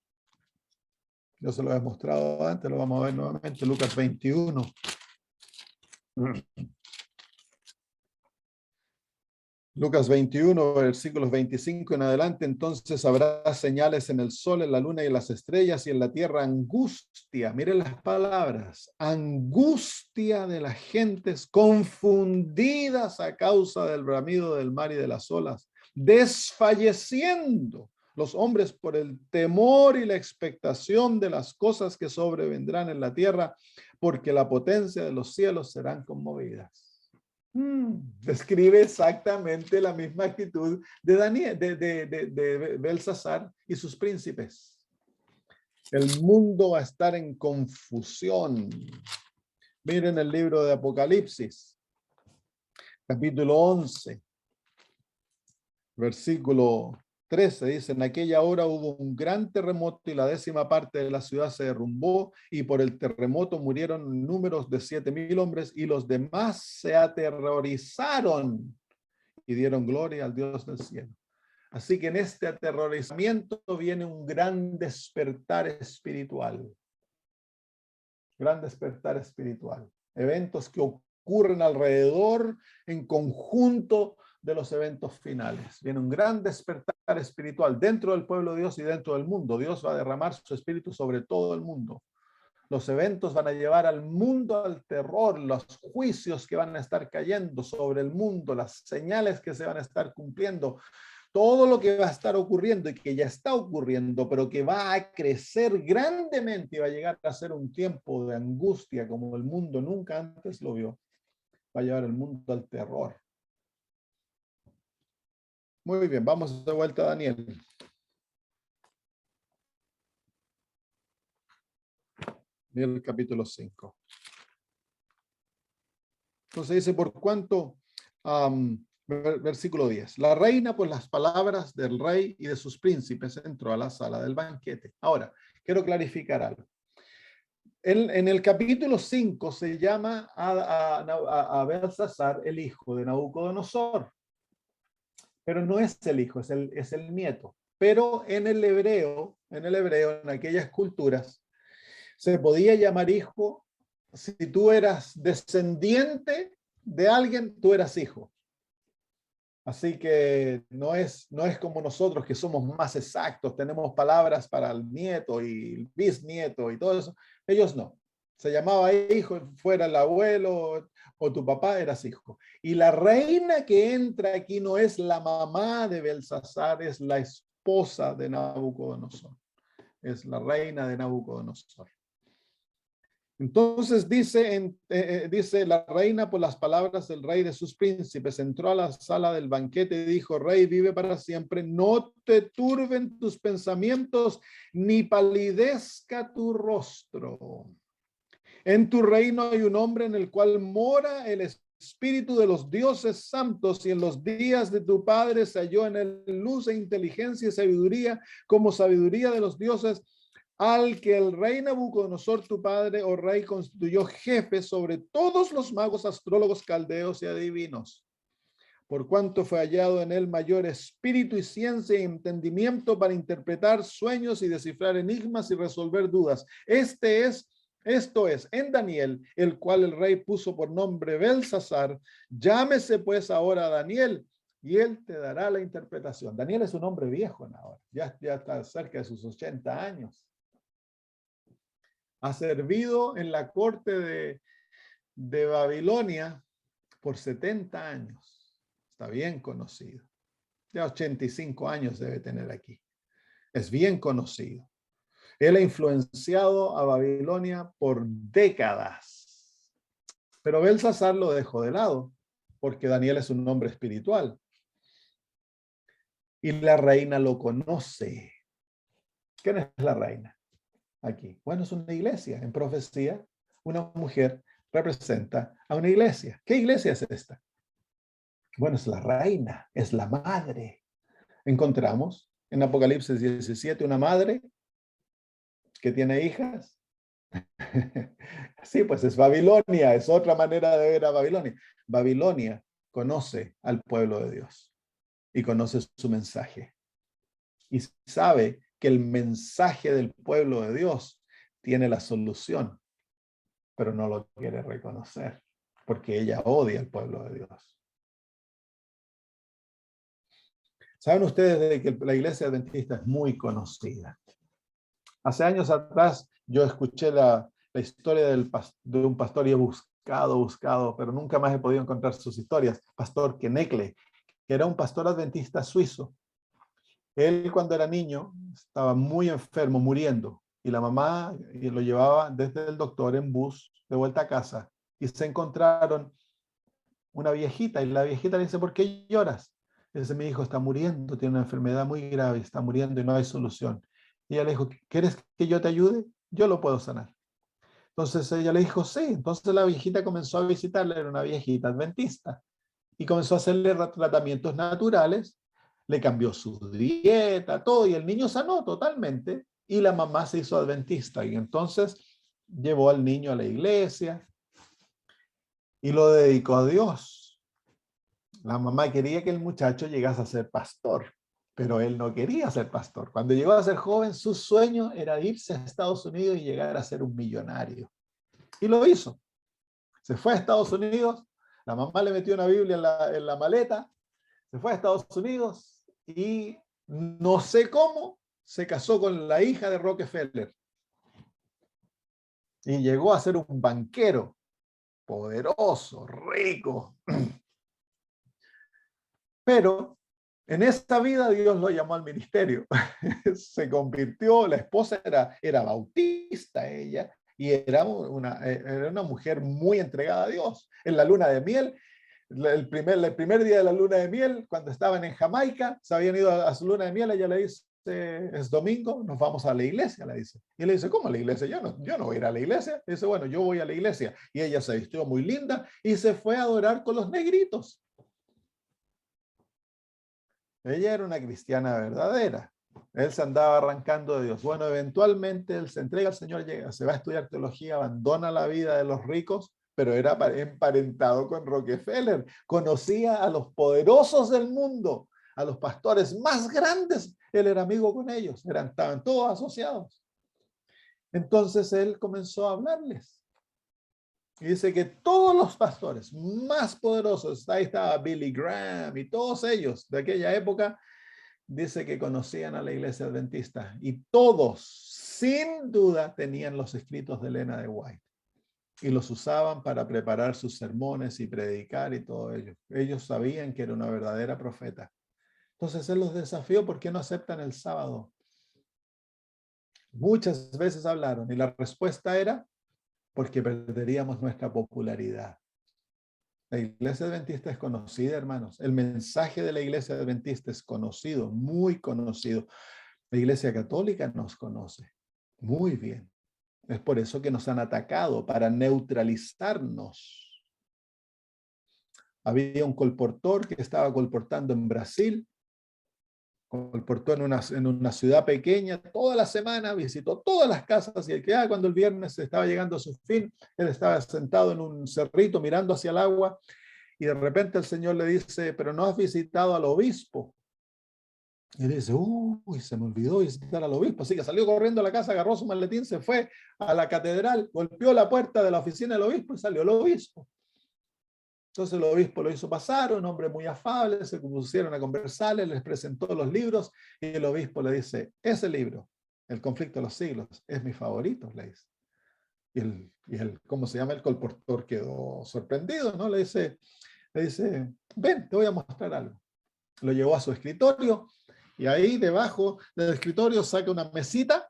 Yo se lo he mostrado antes, lo vamos a ver nuevamente, Lucas 21. Lucas 21, versículos 25 en adelante, entonces habrá señales en el sol, en la luna y en las estrellas, y en la tierra angustia. Miren las palabras, angustia de las gentes confundidas a causa del bramido del mar y de las olas, desfalleciendo los hombres por el temor y la expectación de las cosas que sobrevendrán en la tierra, porque la potencia de los cielos serán conmovidas. Describe exactamente la misma actitud de Daniel, de Belsasar y sus príncipes. El mundo va a estar en confusión. Miren el libro de Apocalipsis, capítulo 11, versículo 13 dice, en aquella hora hubo un gran terremoto y la 10ª parte de la ciudad se derrumbó y por el terremoto murieron números de 7,000 hombres y los demás se aterrorizaron y dieron gloria al Dios del cielo. Así que en este aterrorizamiento viene un gran despertar espiritual. Gran despertar espiritual. Eventos que ocurren alrededor, en conjunto de los eventos finales. Viene un gran despertar espiritual dentro del pueblo de Dios y dentro del mundo. Dios va a derramar su espíritu sobre todo el mundo. Los eventos van a llevar al mundo al terror, los juicios que van a estar cayendo sobre el mundo, las señales que se van a estar cumpliendo, todo lo que va a estar ocurriendo y que ya está ocurriendo, pero que va a crecer grandemente y va a llegar a ser un tiempo de angustia como el mundo nunca antes lo vio. Va a llevar el mundo al terror. Muy bien, vamos de vuelta a Daniel. Daniel capítulo 5. Entonces dice, por cuanto, versículo 10, la reina por las palabras del rey y de sus príncipes entró a la sala del banquete. Ahora, quiero clarificar algo. En el capítulo 5 se llama a Belsasar el hijo de Nabucodonosor. Pero no es el hijo, es el nieto. Pero en el hebreo, en aquellas culturas, se podía llamar hijo si tú eras descendiente de alguien, tú eras hijo. Así que no es como nosotros que somos más exactos, tenemos palabras para el nieto y el bisnieto y todo eso. Ellos no. Se llamaba hijo, fuera el abuelo o tu papá, eras hijo. Y la reina que entra aquí no es la mamá de Belsasar, es la esposa de Nabucodonosor. Es la reina de Nabucodonosor. Entonces dice la reina por las palabras del rey de sus príncipes, entró a la sala del banquete y dijo, rey, vive para siempre, no te turben tus pensamientos, ni palidezca tu rostro. En tu reino hay un hombre en el cual mora el espíritu de los dioses santos, y en los días de tu padre se halló en él luz e inteligencia y sabiduría, como sabiduría de los dioses, al que el rey Nabucodonosor, tu padre, oh rey, constituyó jefe sobre todos los magos, astrólogos, caldeos y adivinos. Por cuanto fue hallado en él mayor espíritu y ciencia y entendimiento para interpretar sueños y descifrar enigmas y resolver dudas. Esto es, en Daniel, el cual el rey puso por nombre Belsasar. Llámese pues ahora a Daniel, y él te dará la interpretación. Daniel es un hombre viejo ahora, ya está cerca de sus 80 años. Ha servido en la corte de Babilonia por 70 años. Está bien conocido. Ya 85 años debe tener aquí. Es bien conocido. Él ha influenciado a Babilonia por décadas. Pero Belsasar lo dejó de lado, porque Daniel es un hombre espiritual. Y la reina lo conoce. ¿Quién es la reina? Aquí. Bueno, es una iglesia. En profecía, una mujer representa a una iglesia. ¿Qué iglesia es esta? Bueno, es la reina, es la madre. Encontramos en Apocalipsis 17 una madre que tiene hijas. Sí, pues es Babilonia, es otra manera de ver a Babilonia. Babilonia conoce al pueblo de Dios y conoce su mensaje. Y sabe que el mensaje del pueblo de Dios tiene la solución, pero no lo quiere reconocer, porque ella odia al pueblo de Dios. ¿Saben ustedes de que la iglesia adventista es muy conocida? Hace años atrás yo escuché la historia de un pastor y he buscado, pero nunca más he podido encontrar sus historias. Pastor Kenekle, que era un pastor adventista suizo. Él cuando era niño estaba muy enfermo, muriendo, y la mamá lo llevaba desde el doctor en bus de vuelta a casa, y se encontraron una viejita, y la viejita le dice, ¿por qué lloras? Y dice, mi hijo está muriendo, tiene una enfermedad muy grave, está muriendo y no hay solución. Y ella le dijo, ¿quieres que yo te ayude? Yo lo puedo sanar. Entonces ella le dijo, sí. Entonces la viejita comenzó a visitarle, era una viejita adventista, y comenzó a hacerle tratamientos naturales. le cambió su dieta, todo, y el niño sanó totalmente, y la mamá se hizo adventista, y entonces llevó al niño a la iglesia y lo dedicó a Dios. La mamá quería que el muchacho llegase a ser pastor, pero él no quería ser pastor. Cuando llegó a ser joven, su sueño era irse a Estados Unidos y llegar a ser un millonario. Y lo hizo. Se fue a Estados Unidos, la mamá le metió una Biblia en la maleta, se fue a Estados Unidos y no sé cómo se casó con la hija de Rockefeller. Y llegó a ser un banquero poderoso, rico. Pero en esta vida Dios lo llamó al ministerio. Se convirtió, la esposa era bautista ella, y era una mujer muy entregada a Dios. En la luna de miel, el primer día de la luna de miel, cuando estaban en Jamaica, se habían ido a su luna de miel, ella le dice, es domingo, nos vamos a la iglesia, le dice. Y él le dice, ¿cómo a la iglesia? Yo no voy a ir a la iglesia. Y dice, bueno, yo voy a la iglesia. Y ella se vistió muy linda y se fue a adorar con los negritos. Ella era una cristiana verdadera. Él se andaba arrancando de Dios. Bueno, eventualmente él se entrega al Señor, llega, se va a estudiar teología, abandona la vida de los ricos, pero era emparentado con Rockefeller. Conocía a los poderosos del mundo, a los pastores más grandes. Él era amigo con ellos, estaban todos asociados. Entonces él comenzó a hablarles. Y dice que todos los pastores más poderosos, ahí estaba Billy Graham y todos ellos de aquella época, dice que conocían a la iglesia adventista. Y todos, sin duda, tenían los escritos de Elena de White. Y los usaban para preparar sus sermones y predicar y todo ello. Ellos sabían que era una verdadera profeta. Entonces él los desafió, ¿por qué no aceptan el sábado? Muchas veces hablaron y la respuesta era, porque perderíamos nuestra popularidad. La iglesia adventista es conocida, hermanos. El mensaje de la iglesia adventista es conocido, muy conocido. La iglesia católica nos conoce muy bien. Es por eso que nos han atacado, para neutralizarnos. Había un colportor que estaba colportando en Brasil, colportó en una ciudad pequeña, toda la semana visitó todas las casas, y cuando el viernes estaba llegando a su fin, él estaba sentado en un cerrito mirando hacia el agua, y de repente el Señor le dice, pero no has visitado al obispo. Y él dice, uy, se me olvidó visitar al obispo. Así que salió corriendo a la casa, agarró su maletín, se fue a la catedral, golpeó la puerta de la oficina del obispo y salió el obispo. Entonces el obispo lo hizo pasar, un hombre muy afable, se pusieron a conversar, les presentó los libros y el obispo le dice, ese libro, El conflicto de los siglos, es mi favorito, le dice. Y el ¿cómo se llama? El colportor quedó sorprendido, ¿no? Le dice, ven, te voy a mostrar algo. Lo llevó a su escritorio y ahí debajo del escritorio saca una mesita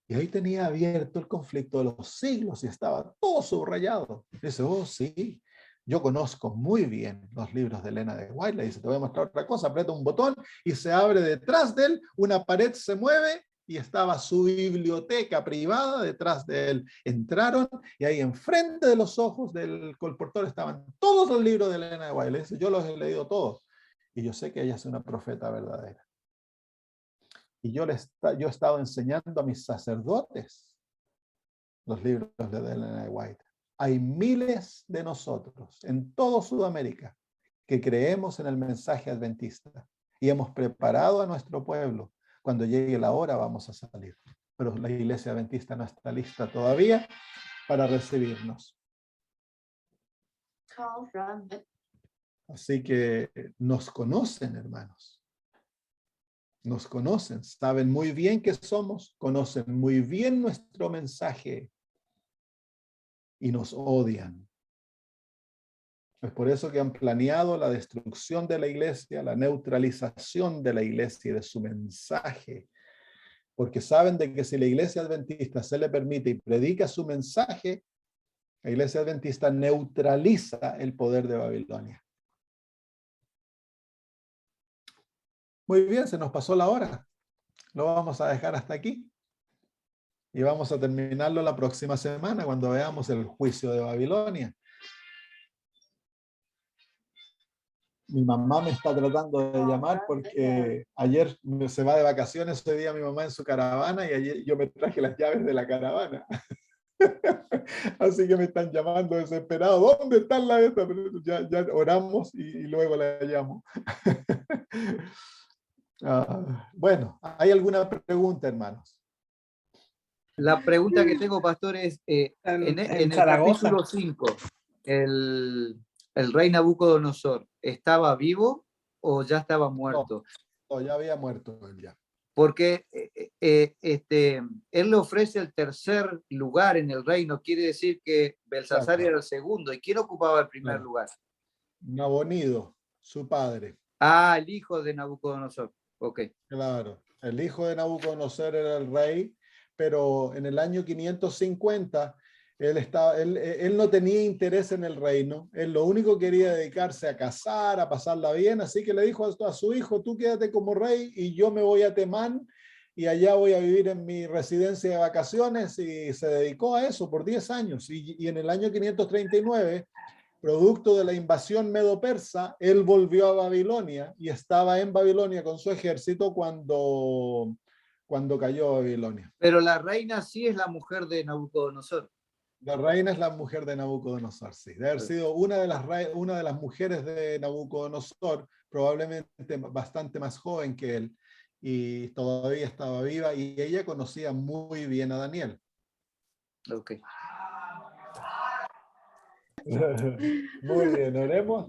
y ahí tenía abierto El conflicto de los siglos y estaba todo subrayado. Dice, oh sí, yo conozco muy bien los libros de Elena de White. Le dice, te voy a mostrar otra cosa, aprieta un botón y se abre detrás de él, una pared se mueve y estaba su biblioteca privada detrás de él. Entraron y ahí enfrente de los ojos del colportor estaban todos los libros de Elena de White. Le dice, yo los he leído todos y yo sé que ella es una profeta verdadera. Y yo he estado enseñando a mis sacerdotes los libros de Elena de White. Hay miles de nosotros en toda Sudamérica que creemos en el mensaje adventista y hemos preparado a nuestro pueblo. Cuando llegue la hora vamos a salir. Pero la iglesia adventista no está lista todavía para recibirnos. Así que nos conocen, hermanos. Nos conocen, saben muy bien qué somos, conocen muy bien nuestro mensaje y nos odian. Es por eso que han planeado la destrucción de la iglesia, la neutralización de la iglesia y de su mensaje, porque saben de que si la iglesia adventista se le permite y predica su mensaje, la iglesia adventista neutraliza el poder de Babilonia. Muy bien, se nos pasó la hora. Lo vamos a dejar hasta aquí. Y vamos a terminarlo la próxima semana cuando veamos el juicio de Babilonia. Mi mamá me está tratando de llamar porque ayer se va de vacaciones, ese día mi mamá en su caravana y ayer yo me traje las llaves de la caravana. Así que me están llamando desesperado. ¿Dónde están las estas? Pero ya oramos y luego la llamo. Bueno, ¿hay alguna pregunta, hermanos? La pregunta que tengo, pastor, es, En en el Zaragoza. capítulo 5, el rey Nabucodonosor, ¿estaba vivo o ya estaba muerto? No, ya había muerto él ya. Porque él le ofrece el tercer lugar en el reino, quiere decir que Belsasar Exacto. era el segundo. ¿Y quién ocupaba el primer Claro. lugar? Nabonido, su padre. Ah, el hijo de Nabucodonosor. Ok. Claro, el hijo de Nabucodonosor era el rey, pero en el año 550 él no tenía interés en el reino, él lo único que quería dedicarse a cazar, a pasarla bien, así que le dijo a su hijo, tú quédate como rey y yo me voy a Temán y allá voy a vivir en mi residencia de vacaciones, y se dedicó a eso por 10 años y en el año 539, producto de la invasión medo-persa, él volvió a Babilonia y estaba en Babilonia con su ejército cuando cayó Babilonia. Pero la reina sí es la mujer de Nabucodonosor. La reina es la mujer de Nabucodonosor, sí. Debe haber sido una de las mujeres de Nabucodonosor, probablemente bastante más joven que él, y todavía estaba viva, y ella conocía muy bien a Daniel. Ok. Muy bien, oremos.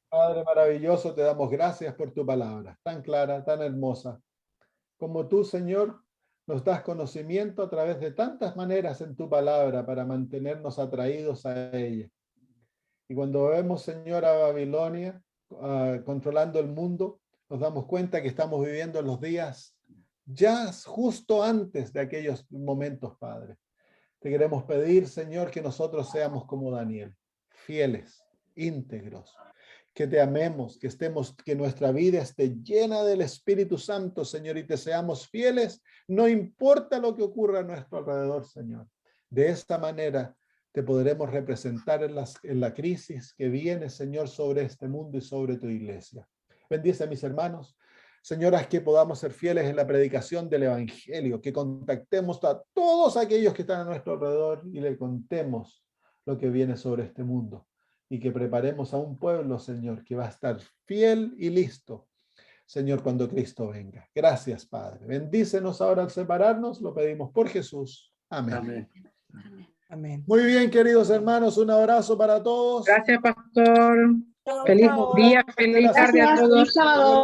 Padre maravilloso, te damos gracias por tu palabra, tan clara, tan hermosa. Como tú, Señor, nos das conocimiento a través de tantas maneras en tu palabra para mantenernos atraídos a ella. Y cuando vemos, Señor, a Babilonia controlando el mundo, nos damos cuenta que estamos viviendo en los días ya justo antes de aquellos momentos, Padre. Te queremos pedir, Señor, que nosotros seamos como Daniel, fieles, íntegros, que te amemos, que nuestra vida esté llena del Espíritu Santo, Señor, y te seamos fieles, no importa lo que ocurra a nuestro alrededor, Señor. De esta manera te podremos representar en la crisis que viene, Señor, sobre este mundo y sobre tu iglesia. Bendice a mis hermanos. Señor, haz que podamos ser fieles en la predicación del Evangelio, que contactemos a todos aquellos que están a nuestro alrededor y le contemos lo que viene sobre este mundo. Y que preparemos a un pueblo, Señor, que va a estar fiel y listo, Señor, cuando Cristo venga. Gracias, Padre. Bendícenos ahora al separarnos, lo pedimos por Jesús. Amén. Amén. Amén. Muy bien, queridos hermanos, un abrazo para todos. Gracias, pastor. Feliz día, feliz tarde a todos. Feliz sábado.